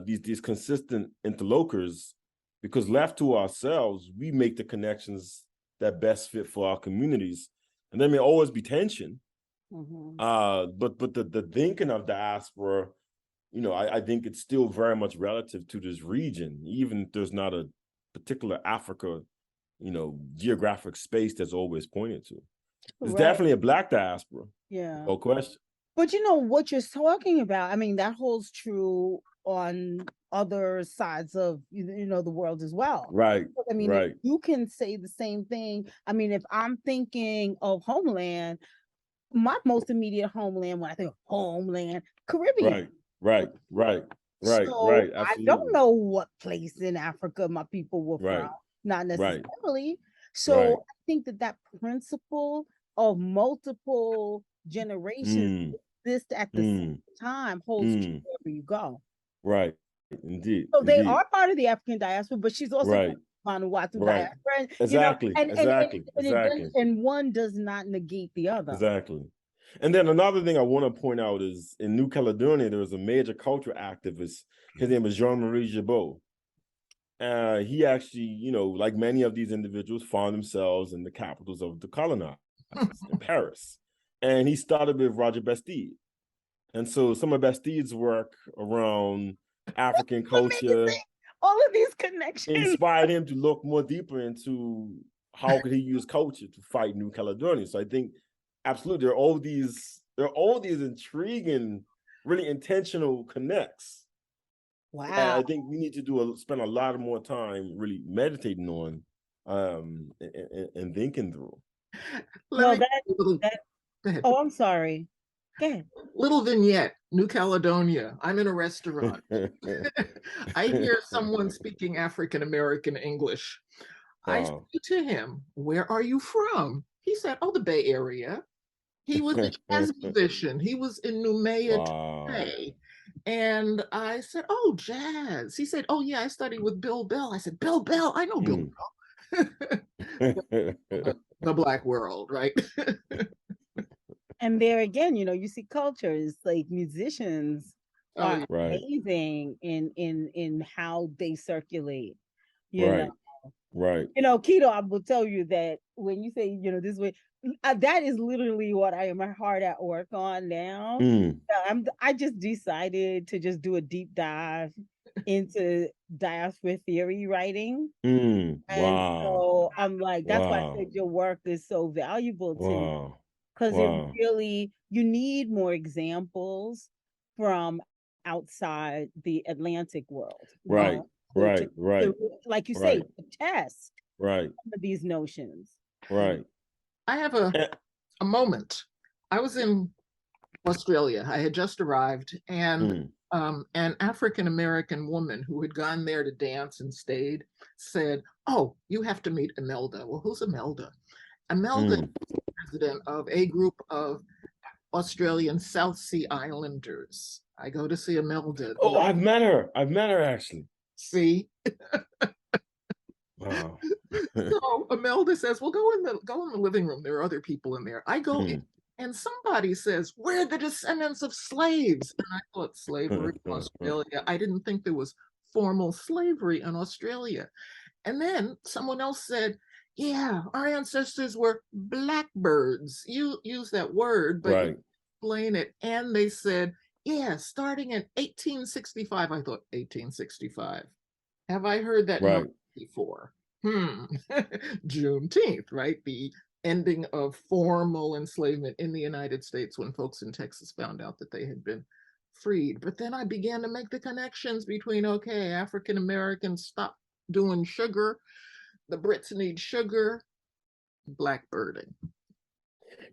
These consistent interlocutors, because left to ourselves, we make the connections that best fit for our communities. And there may always be tension. But the thinking of diaspora, I think it's still very much relative to this region, even if there's not a particular Africa, geographic space that's always pointed to. There's definitely a Black diaspora. Yeah. No question. But what you're talking about, I mean, that holds true on other sides of the world as well. Right. I mean, you can say the same thing. I mean, if I'm thinking of homeland, my most immediate homeland, when I think of homeland, Caribbean. Right. Absolutely. I don't know what place in Africa my people were from, not necessarily. So I think that principle of multiple generations exist at the same time holds true wherever you go. Right. Indeed. So they are part of the African diaspora, but she's also Vanuatu diaspora. Exactly. And one does not negate the other. Exactly. And then another thing I want to point out is in New Caledonia, there was a major cultural activist. His name was Jean-Marie Gibault. He actually, like many of these individuals, found themselves in the capitals of the colonizers in Paris. And he started with Roger Bastide. And so some of Bastide's work around African culture, all of these connections, inspired him to look more deeper into how could he use culture to fight New Caledonia. So I think absolutely there are all these intriguing, really intentional connects. Wow. And I think we need to spend a lot more time really meditating on and thinking through. I'm sorry. Go ahead. Little vignette, New Caledonia. I'm in a restaurant. I hear someone speaking African-American English. I say to him, "Where are you from?" He said, "Oh, the Bay Area." He was a jazz musician. He was in Noumea Bay. And I said, "Oh, jazz." He said, "Oh, yeah, I studied with Bill Bell." I said, "Bill Bell? I know Bill Bell." The Black world, right? And there again, you see cultures like musicians are amazing in how they circulate. Right. Keto, I will tell you that when you say, this way, that is literally what I am hard at work on now. I just decided to just do a deep dive into diaspora theory writing. And so I'm like, that's why I said your work is so valuable to me. Because you need more examples from outside the Atlantic world. Right. Right, right, like you say, right, to test right, some of these notions. right. I have Eh, a moment. I was in Australia. I had just arrived, and mm, an African American woman who had gone there to dance and stayed said, "Oh, you have to meet Imelda." Well, who's Imelda? Imelda mm. is president of a group of Australian South Sea Islanders. I go to see Imelda. Oh, I've met her. I've met her actually. See, Wow. so Imelda says, "Well, go in the living room. There are other people in there." I go in, Mm. and somebody says, "We're the descendants of slaves." And I thought, slavery in Australia. I didn't think there was formal slavery in Australia. And then someone else said, "Yeah, our ancestors were blackbirds." You use that word, but you Right, explain it. And they said, "Yeah, starting in 1865." I thought, 1865. Have I heard that number right. before? Juneteenth, right? The ending of formal enslavement in the United States when folks in Texas found out that they had been freed. But then I began to make the connections between, okay, African Americans stopped doing sugar, the Brits need sugar, blackbirding.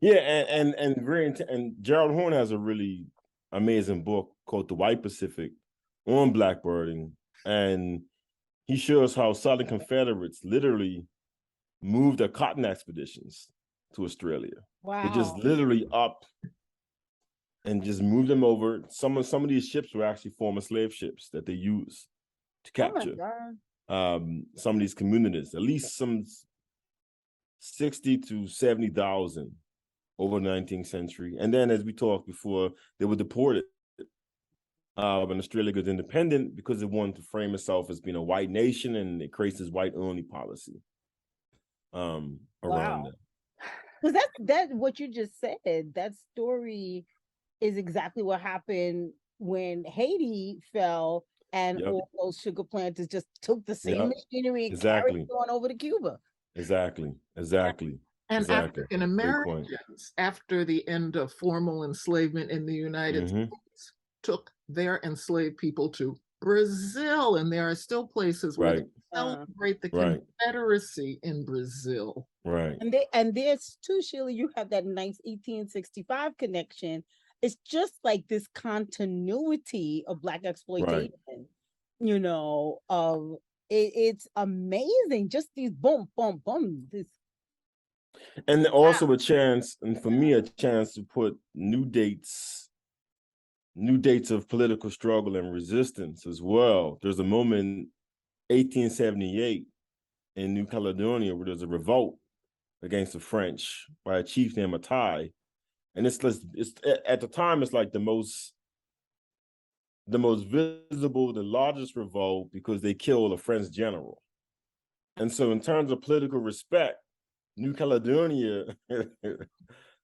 Yeah, and Gerald Horne has a really amazing book called The White Pacific on blackbirding, and he shows how Southern Confederates literally moved their cotton expeditions to Australia. They just Wow. literally up and just moved them over. Some of these ships were actually former slave ships that they used to Oh my capture God. some of these communities. At least some 60 to 70,000 over the 19th century. And then, as we talked before, they were deported when Australia was independent because it wanted to frame itself as being a white nation, and it creates this white-only policy around Wow. that. Because that's what you just said. That story is exactly what happened when Haiti fell and Yep, all those sugar planters just took the same yep, machinery and carried exactly, it on over to Cuba. exactly, exactly, And exactly. African Great point. Americans, after the end of formal enslavement in the United Mm-hmm. States, took their enslaved people to Brazil. And there are still places where they Right, celebrate the right, Confederacy in Brazil. right. And there's too, Sheila, you have that nice 1865 connection. It's just like this continuity of Black Right. exploitation, of it's amazing. Just these boom, boom, boom. This And also a chance, and for me, a chance to put new dates of political struggle and resistance as well. There's a moment, 1878, in New Caledonia, where there's a revolt against the French by a chief named Matai. And it's at the time, it's like the most visible, the largest revolt, because they killed a French general. And so in terms of political respect, New Caledonia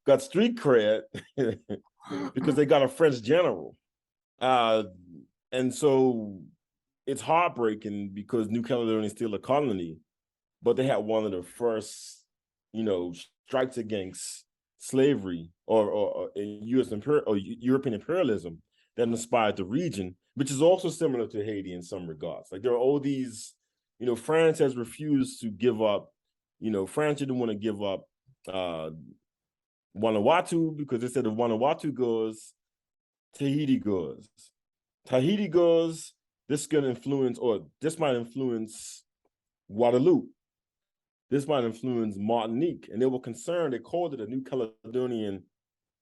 got street cred because they got a French general. And so it's heartbreaking because New Caledonia is still a colony, but they had one of the first, strikes against slavery or U.S. or European imperialism that inspired the region, which is also similar to Haiti in some regards. Like there are all these, France has refused to give up. France didn't want to give up Vanuatu because they said if Vanuatu goes, Tahiti goes. Tahiti goes, this might influence Guadeloupe. This might influence Martinique. And they were concerned, they called it a New Caledonian,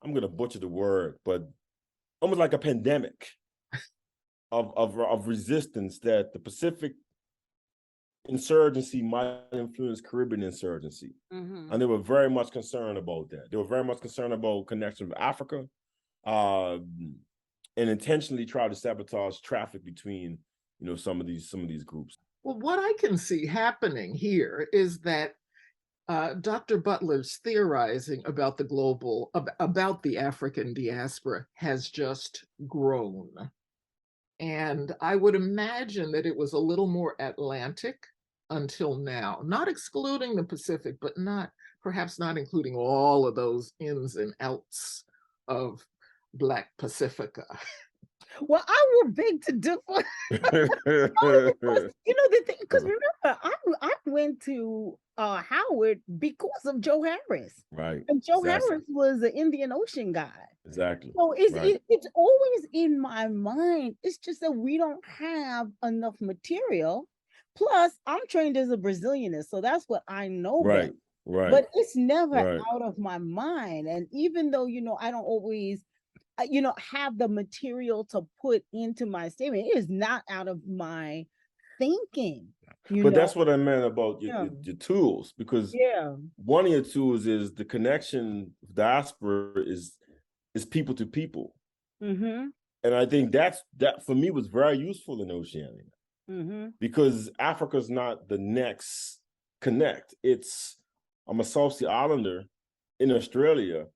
I'm going to butcher the word, but almost like a pandemic of resistance that the Pacific insurgency might influence Caribbean insurgency. mm-hmm. And they were very much concerned about that. They were very much concerned about connection with Africa, and intentionally try to sabotage traffic between, some of these groups. Well, what I can see happening here is that Dr. Butler's theorizing about about the African diaspora has just grown. And I would imagine that it was a little more Atlantic until now, not excluding the Pacific, but perhaps not including all of those ins and outs of Black Pacifica. Well, I will beg to differ. Only because, the thing, because remember, I went to Howard because of Joe Harris. Right. And Joe Exactly. Harris was an Indian Ocean guy. Exactly. So Right. it's always in my mind. It's just that we don't have enough material. Plus, I'm trained as a Brazilianist, so that's what I know Right. best. Right. But it's never Right. out of my mind. And even though, I don't always have the material to put into my statement, it is not out of my thinking. But that's what I meant about Yeah. your tools, because Yeah. one of your tools is the connection. Diaspora is people to people, Mm-hmm. and I think that for me was very useful in Oceania, Mm-hmm. because Africa's not the next connect. I'm a South Sea Islander in Australia.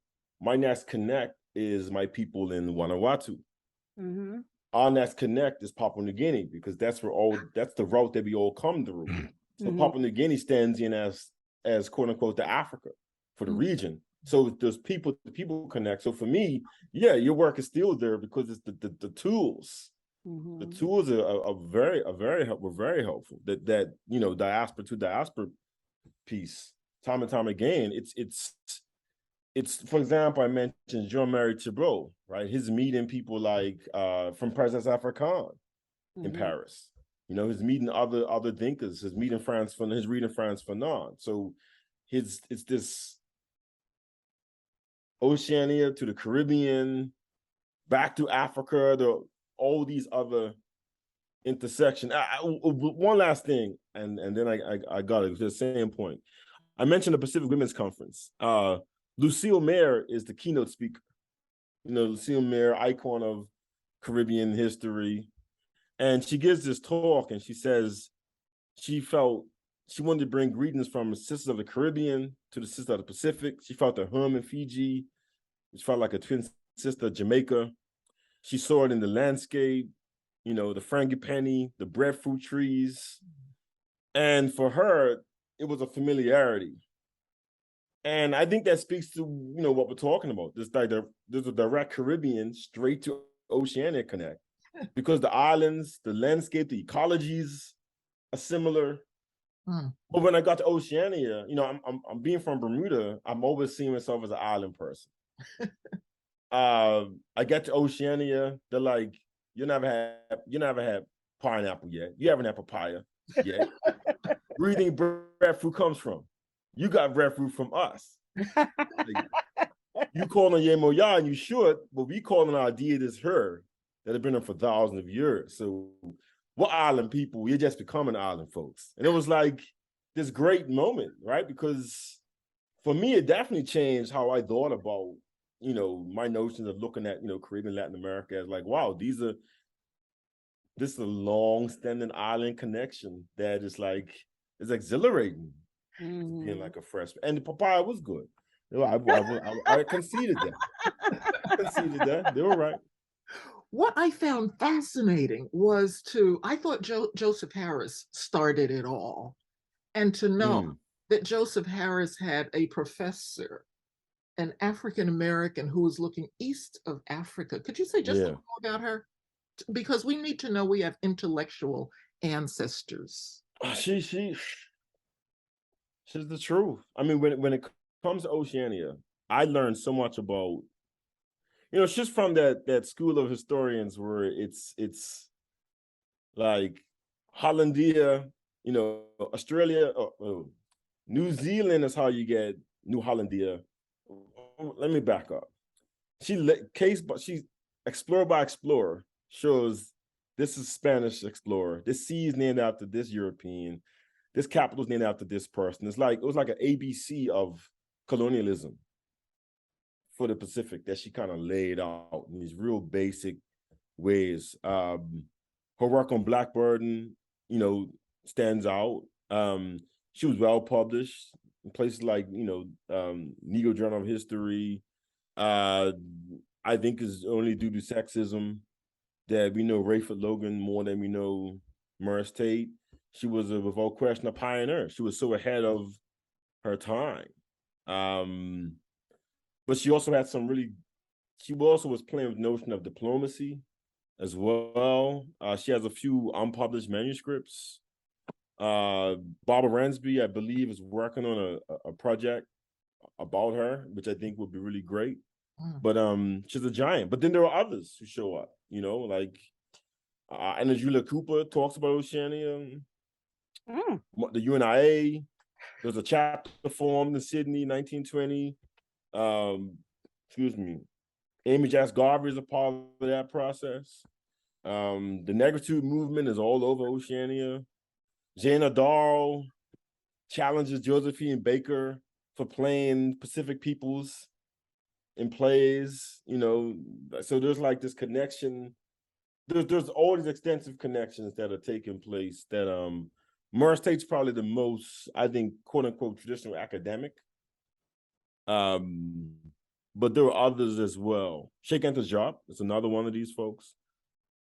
My next connect is my people in Vanuatu. Mm-hmm. Our next connect is Papua New Guinea, because that's the route that we all come through. So Papua New Guinea stands in as quote unquote the Africa for the region. So there's people to people connect. So for me, yeah, your work is still there because it's the tools. The tools were very helpful. That diaspora to diaspora piece, time and time again. It's for example, I mentioned Jean-Marie Thibault, right? His meeting people like from President African in Paris. His meeting other thinkers, his reading Frantz Fanon. So it's this Oceania to the Caribbean, back to Africa, all these other intersection. One last thing, and then I got it. It's the same point. I mentioned the Pacific Women's Conference. Lucille Mayer is the keynote speaker. Lucille Mayer, icon of Caribbean history. And she gives this talk and she says she wanted to bring greetings from the Sisters of the Caribbean to the Sisters of the Pacific. She felt at home in Fiji. She felt like a twin sister of Jamaica. She saw it in the landscape, the frangipani, the breadfruit trees. And for her, it was a familiarity. And I think that speaks to, what we're talking about. There's a direct Caribbean straight to Oceania connect, because the islands, the landscape, the ecologies are similar. But when I got to Oceania, I'm being from Bermuda, I'm always seeing myself as an island person. I get to Oceania, they're like, you never had pineapple yet. You haven't had papaya yet. Breathing breadfruit comes from. You got breadfruit from us. You calling Yemoya and you should, but we calling our deities her that have been there for thousands of years. So we're island people. You're just becoming island folks. And it was like this great moment, right? Because for me, it definitely changed how I thought about, my notions of looking at, Caribbean, Latin America as like, wow, this is a long-standing island connection that is like, is exhilarating. Being like a freshman. And the papaya was good. I conceded that. They were right. What I found fascinating was I thought Joseph Harris started it all. And to know that Joseph Harris had a professor, an African-American who was looking east of Africa. Could you say just a little more about her? Because we need to know we have intellectual ancestors. She's the truth. I mean, when it comes to Oceania, I learned so much about, she's from that school of historians where it's like Hollandia, Australia, New Zealand is how you get New Hollandia. Let me back up. She explorer by explorer shows this is Spanish explorer. This sea is named after this European. This capital is named after this person. It was like an ABC of colonialism for the Pacific that she kind of laid out in these real basic ways. Her work on Black Burden, stands out. She was well published in places like, Negro Journal of History. I think is only due to sexism that we know Rayford Logan more than we know Morris Tate. She was, without question, a pioneer. She was so ahead of her time. But she also had she also was playing with the notion of diplomacy as well. She has a few unpublished manuscripts. Barbara Ransby, I believe, is working on a project about her, which I think would be really great. But she's a giant. But then there are others who show up, you know, like Anna Julia Cooper talks about Oceania. The UNIA, there's a chapter formed in Sydney, 1920. Excuse me. Amy Jax Garvey is a part of that process. The Negritude movement is all over Oceania. Jana Darl challenges Josephine Baker for playing Pacific peoples in plays, you know. So there's like this connection. There's all these extensive connections that are taking place that Morris Tate's probably the most, I think, quote unquote, traditional academic. But there are others as well. Sheikh Anta Diop is another one of these folks.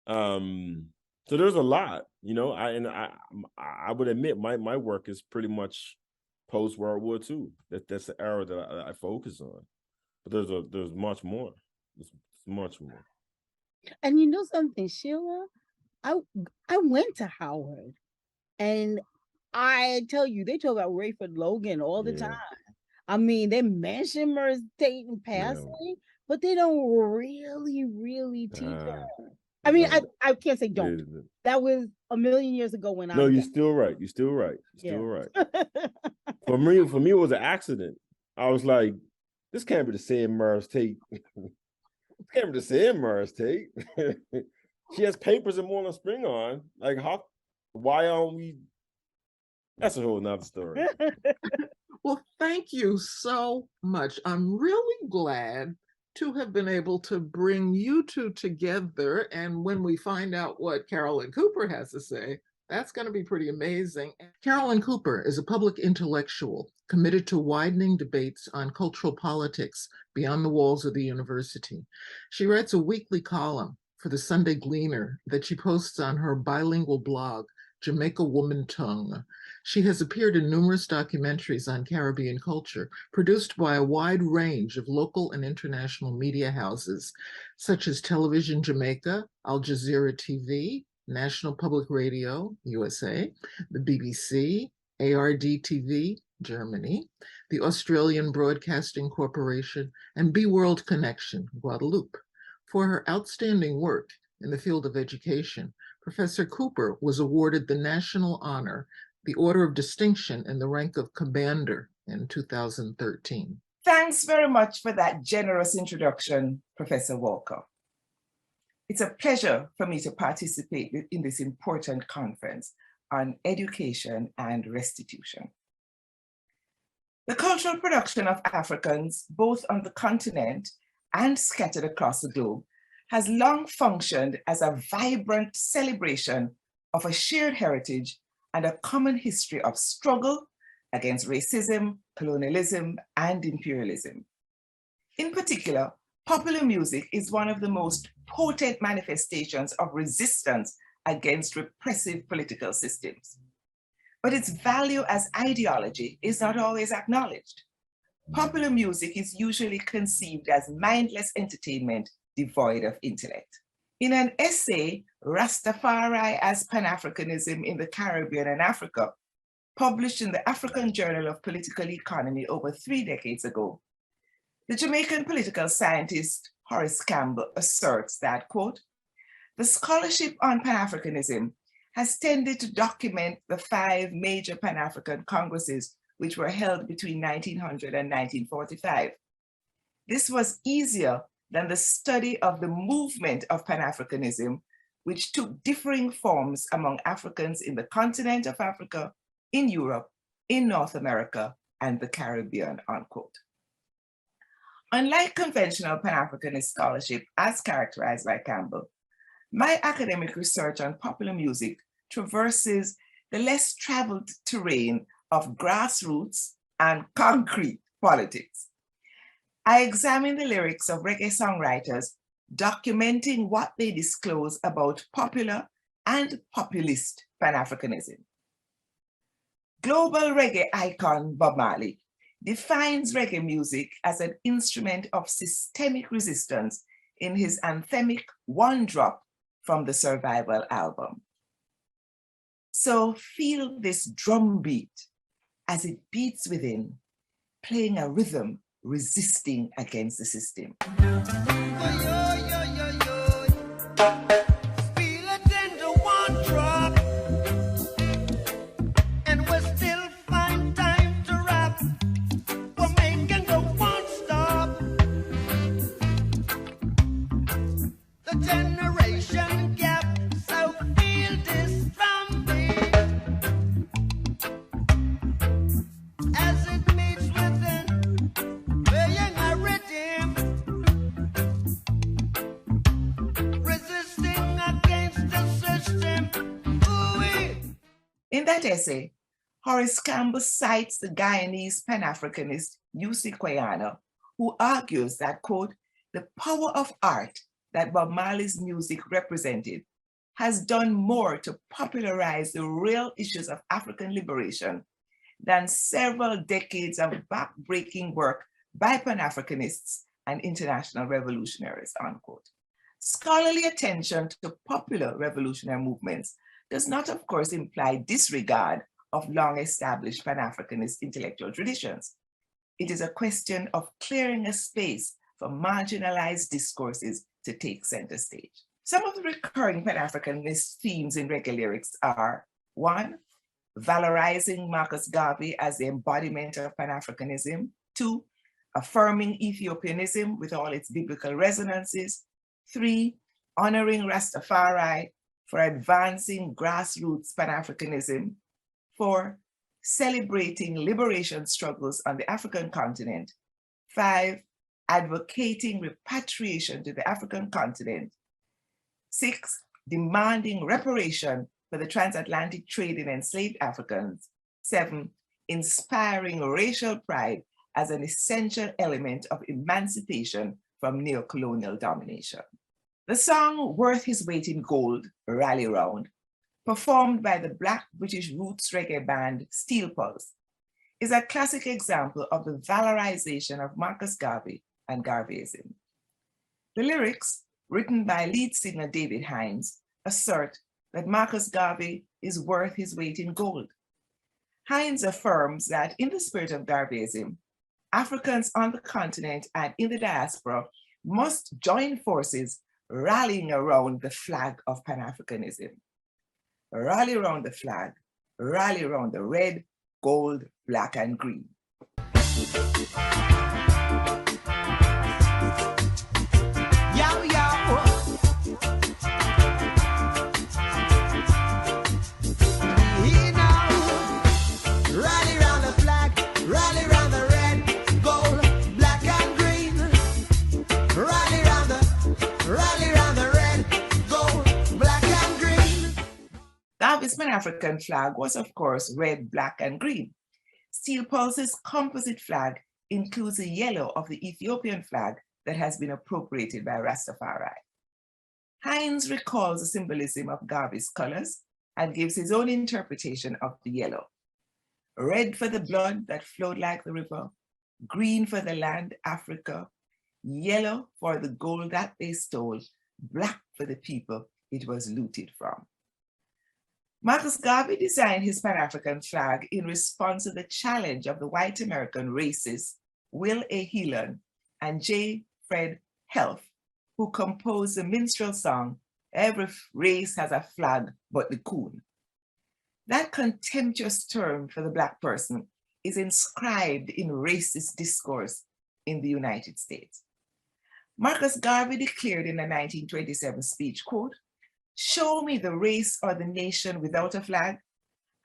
So there's a lot, you know. I would admit my work is pretty much post World War II. That's the era that I focus on. But there's much more. There's much more. And you know something, Sheila? I went to Howard, and I tell you, they talk about Rayford Logan all the time. I mean, they mention Morris Tate in passing, but they don't really teach her. I mean, I can't say don't. That was a million years ago when I. No, you're still right. You're still right. You're still right. For me, it was an accident. I was like, this can't be the same Morris Tate. This can't be the same Morris Tate. She has papers in Moreland Spring on. Like, why aren't we? That's a whole nother story. Well, thank you so much. I'm really glad to have been able to bring you two together. And when we find out what Carolyn Cooper has to say, that's going to be pretty amazing. Carolyn Cooper is a public intellectual committed to widening debates on cultural politics beyond the walls of the university. She writes a weekly column for the Sunday Gleaner that she posts on her bilingual blog, Jamaica Woman Tongue. She has appeared in numerous documentaries on Caribbean culture, produced by a wide range of local and international media houses, such as Television Jamaica, Al Jazeera TV, National Public Radio, USA, the BBC, ARD-TV, Germany, the Australian Broadcasting Corporation, and Be World Connection, Guadeloupe. For her outstanding work in the field of education, Professor Cooper was awarded the national honor, the Order of Distinction in the rank of Commander in 2013. Thanks very much for that generous introduction, Professor Walker. It's a pleasure for me to participate in this important conference on education and restitution. The cultural production of Africans, both on the continent and scattered across the globe, has long functioned as a vibrant celebration of a shared heritage and a common history of struggle against racism, colonialism, and imperialism. In particular, popular music is one of the most potent manifestations of resistance against repressive political systems. But its value as ideology is not always acknowledged. Popular music is usually conceived as mindless entertainment devoid of intellect. In an essay, Rastafari as Pan-Africanism in the Caribbean and Africa, published in the African Journal of Political Economy over 3 decades ago, the Jamaican political scientist Horace Campbell asserts that, quote, the scholarship on Pan-Africanism has tended to document the 5 major Pan-African congresses which were held between 1900 and 1945. This was easier than the study of the movement of Pan-Africanism, which took differing forms among Africans in the continent of Africa, in Europe, in North America, and the Caribbean, unquote. Unlike conventional Pan-Africanist scholarship as characterized by Campbell, my academic research on popular music traverses the less traveled terrain of grassroots and concrete politics. I examine the lyrics of reggae songwriters, documenting what they disclose about popular and populist Pan-Africanism. Global reggae icon Bob Marley defines reggae music as an instrument of systemic resistance in his anthemic One Drop from the Survival album. So feel this drum beat as it beats within, playing a rhythm resisting against the system. In that essay, Horace Campbell cites the Guyanese pan-Africanist Yussi Kweyana, who argues that, quote, the power of art that Bob Marley's music represented has done more to popularize the real issues of African liberation than several decades of back-breaking work by pan-Africanists and international revolutionaries, unquote. Scholarly attention to popular revolutionary movements does not, of course, imply disregard of long-established pan-Africanist intellectual traditions. It is a question of clearing a space for marginalized discourses to take center stage. Some of the recurring pan-Africanist themes in reggae lyrics are: 1, valorizing Marcus Garvey as the embodiment of pan-Africanism; 2, affirming Ethiopianism with all its biblical resonances; 3, honoring Rastafari for advancing grassroots pan-Africanism; 4, celebrating liberation struggles on the African continent; 5, advocating repatriation to the African continent; 6, demanding reparation for the transatlantic trade in enslaved Africans; 7, inspiring racial pride as an essential element of emancipation from neocolonial domination. The song Worth His Weight in Gold, Rally Round, performed by the Black British roots reggae band Steel Pulse, is a classic example of the valorization of Marcus Garvey and Garveyism. The lyrics, written by lead singer David Hines, assert that Marcus Garvey is worth his weight in gold. Hines affirms that in the spirit of Garveyism, Africans on the continent and in the diaspora must join forces rallying around the flag of Pan-Africanism. Rally around the flag, rally around the red, gold, black, and green. Yo, yo. He now. Rally around the flag, rally around the red, gold, black, and green. Rally around the red, gold, black, and green. Garvey's Pan-African flag was, of course, red, black, and green. Steel Pulse's composite flag includes the yellow of the Ethiopian flag that has been appropriated by Rastafari. Hines recalls the symbolism of Garvey's colors and gives his own interpretation of the yellow. Red for the blood that flowed like the river, green for the land, Africa, yellow for the gold that they stole, black for the people it was looted from. Marcus Garvey designed his Pan-African flag in response to the challenge of the white American racists Will A. Heelan and J. Fred Helf, who composed the minstrel song, Every Race Has a Flag But the Coon. That contemptuous term for the Black person is inscribed in racist discourse in the United States. Marcus Garvey declared in a 1927 speech, quote, "Show me the race or the nation without a flag,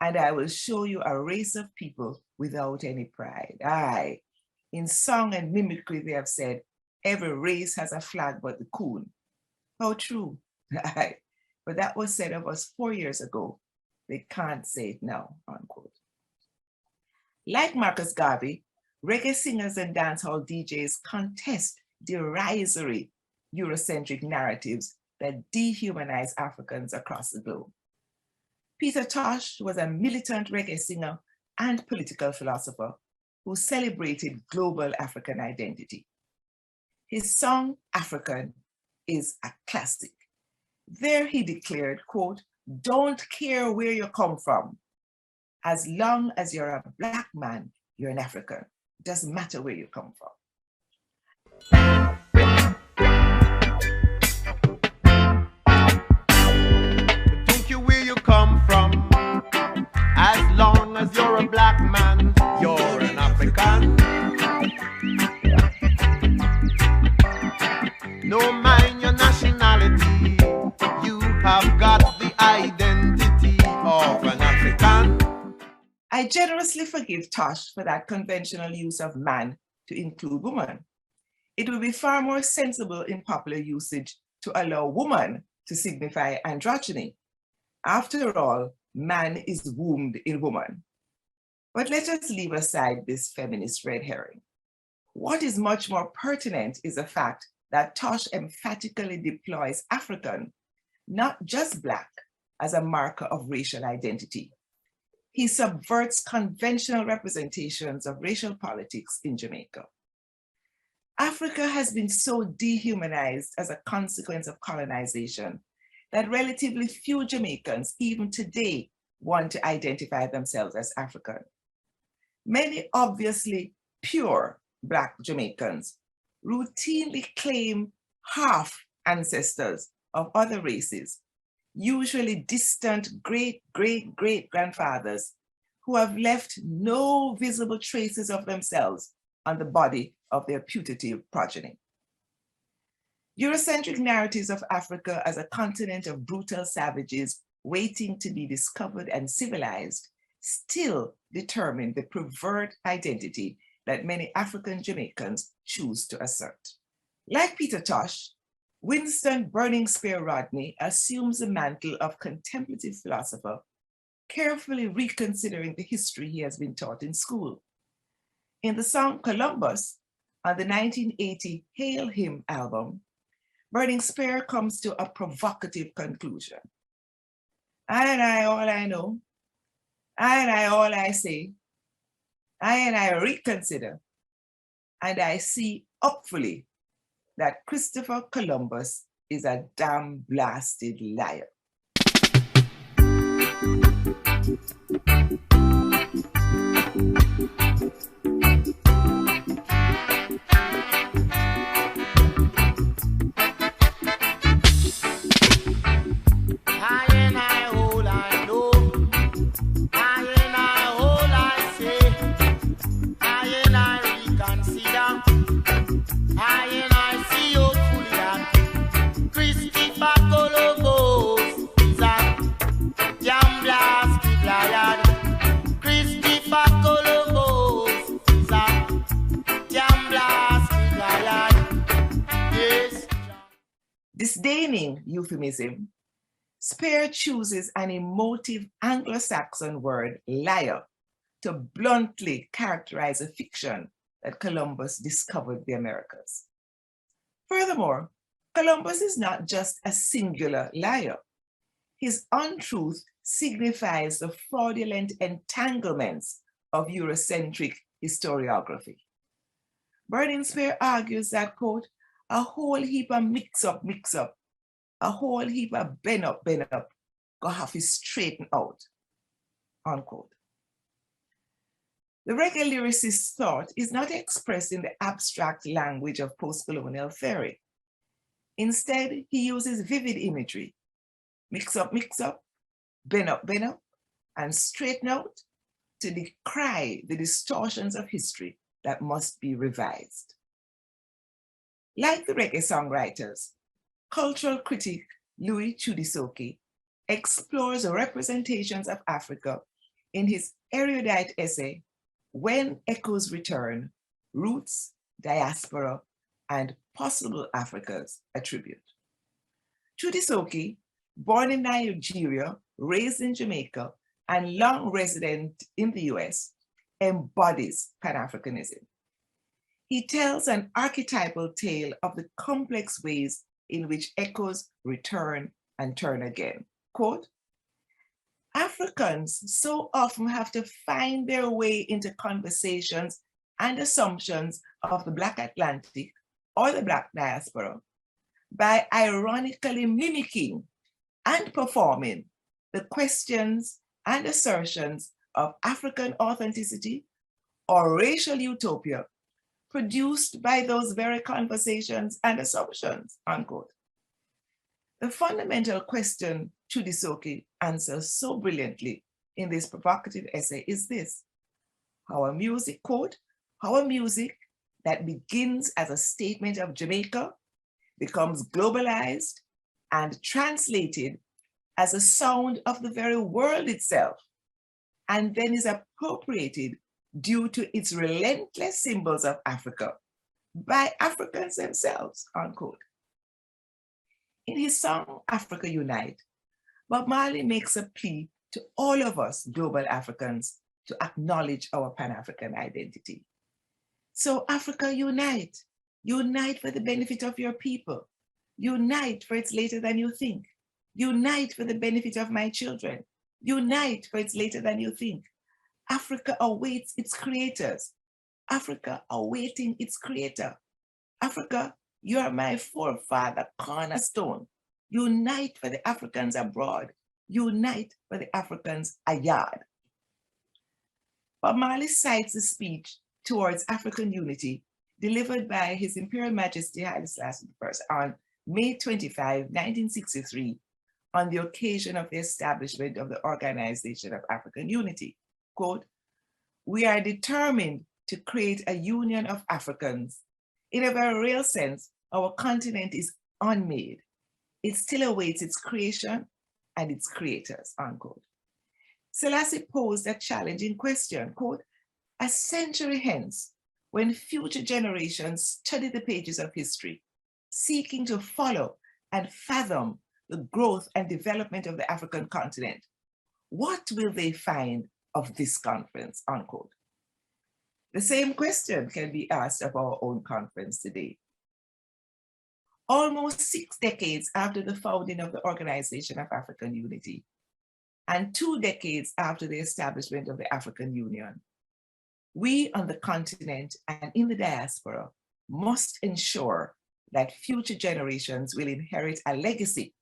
and I will show you a race of people without any pride." Aye, in song and mimicry they have said, every race has a flag but the coon. How true. Aye, but that was said of us 4 years ago. They can't say it now, unquote. Like Marcus Garvey, reggae singers and dancehall DJs contest derisory Eurocentric narratives that dehumanize Africans across the globe. Peter Tosh was a militant reggae singer and political philosopher who celebrated global African identity. His song, African, is a classic. There he declared, quote, "Don't care where you come from. As long as you're a Black man, you're an African. It doesn't matter where you come from." Don't care where you come from. As long as you're a Black man, you're an African. No mind your nationality, you have got the identity of an African. I generously forgive Tosh for that conventional use of man to include woman. It would be far more sensible in popular usage to allow woman to signify androgyny. After all, man is wombed in woman. But let us leave aside this feminist red herring. What is much more pertinent is the fact that Tosh emphatically deploys African, not just Black, as a marker of racial identity. He subverts conventional representations of racial politics in Jamaica. Africa has been so dehumanized as a consequence of colonization that relatively few Jamaicans, even today, want to identify themselves as African. Many obviously pure Black Jamaicans routinely claim half ancestors of other races, usually distant great-great-great-grandfathers who have left no visible traces of themselves on the body of their putative progeny. Eurocentric narratives of Africa as a continent of brutal savages waiting to be discovered and civilized still determine the perverted identity that many African Jamaicans choose to assert. Like Peter Tosh, Winston Burning Spear Rodney assumes the mantle of contemplative philosopher, carefully reconsidering the history he has been taught in school. In the song Columbus, on the 1980 Hail Him album, Burning Spear comes to a provocative conclusion. I and I all I know, I and I all I say, I and I reconsider, and I see hopefully that Christopher Columbus is a damn blasted liar. Disdaining euphemism, Spear chooses an emotive Anglo-Saxon word, liar, to bluntly characterize a fiction that Columbus discovered the Americas. Furthermore, Columbus is not just a singular liar. His untruth signifies the fraudulent entanglements of Eurocentric historiography. Burning Spear argues that, quote, a whole heap of mix up, a whole heap of bend up, go have to straighten out, unquote. The reggae lyricist's thought is not expressed in the abstract language of post-colonial theory. Instead, he uses vivid imagery, mix up, bend up, and straighten out to decry the distortions of history that must be revised. Like the reggae songwriters, cultural critic Louis Chudisoki explores the representations of Africa in his erudite essay, When Echoes Return, Roots, Diaspora, and Possible Africa's a Tribute. Chudisoki, born in Nigeria, raised in Jamaica, and long resident in the US, embodies pan-Africanism. He tells an archetypal tale of the complex ways in which echoes return and turn again. Quote, Africans so often have to find their way into conversations and assumptions of the Black Atlantic or the Black diaspora by ironically mimicking and performing the questions and assertions of African authenticity or racial utopia produced by those very conversations and assumptions, unquote. The fundamental question Chudisoke answers so brilliantly in this provocative essay is this: how a music, quote, how a music that begins as a statement of Jamaica becomes globalized and translated as a sound of the very world itself, and then is appropriated due to its relentless symbols of Africa by Africans themselves, unquote. In his song, Africa Unite, Bob Marley makes a plea to all of us global Africans to acknowledge our Pan-African identity. So Africa unite, unite for the benefit of your people, unite for it's later than you think, unite for the benefit of my children, unite for it's later than you think. Africa awaits its creators. Africa awaiting its creator. Africa, you are my forefather cornerstone. Unite for the Africans abroad. Unite for the Africans ayard. Bob Marley cites the speech towards African unity delivered by His Imperial Majesty Haile Selassie I on May 25, 1963, on the occasion of the establishment of the Organization of African Unity. Quote, "We are determined to create a union of Africans. In a very real sense, our continent is unmade. It still awaits its creation and its creators," unquote. Selassie posed a challenging question, quote, "A century hence, when future generations study the pages of history, seeking to follow and fathom the growth and development of the African continent, what will they find of this conference," unquote. The same question can be asked of our own conference today. Almost 6 decades after the founding of the Organization of African Unity, and 2 decades after the establishment of the African Union, we on the continent and in the diaspora must ensure that future generations will inherit a legacy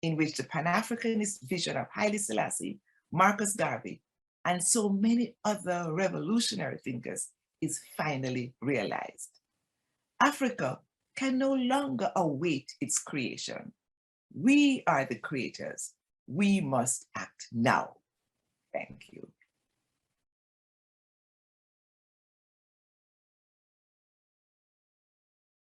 in which the Pan-Africanist vision of Haile Selassie, Marcus Garvey, and so many other revolutionary thinkers is finally realized. Africa can no longer await its creation. We are the creators. We must act now. Thank you.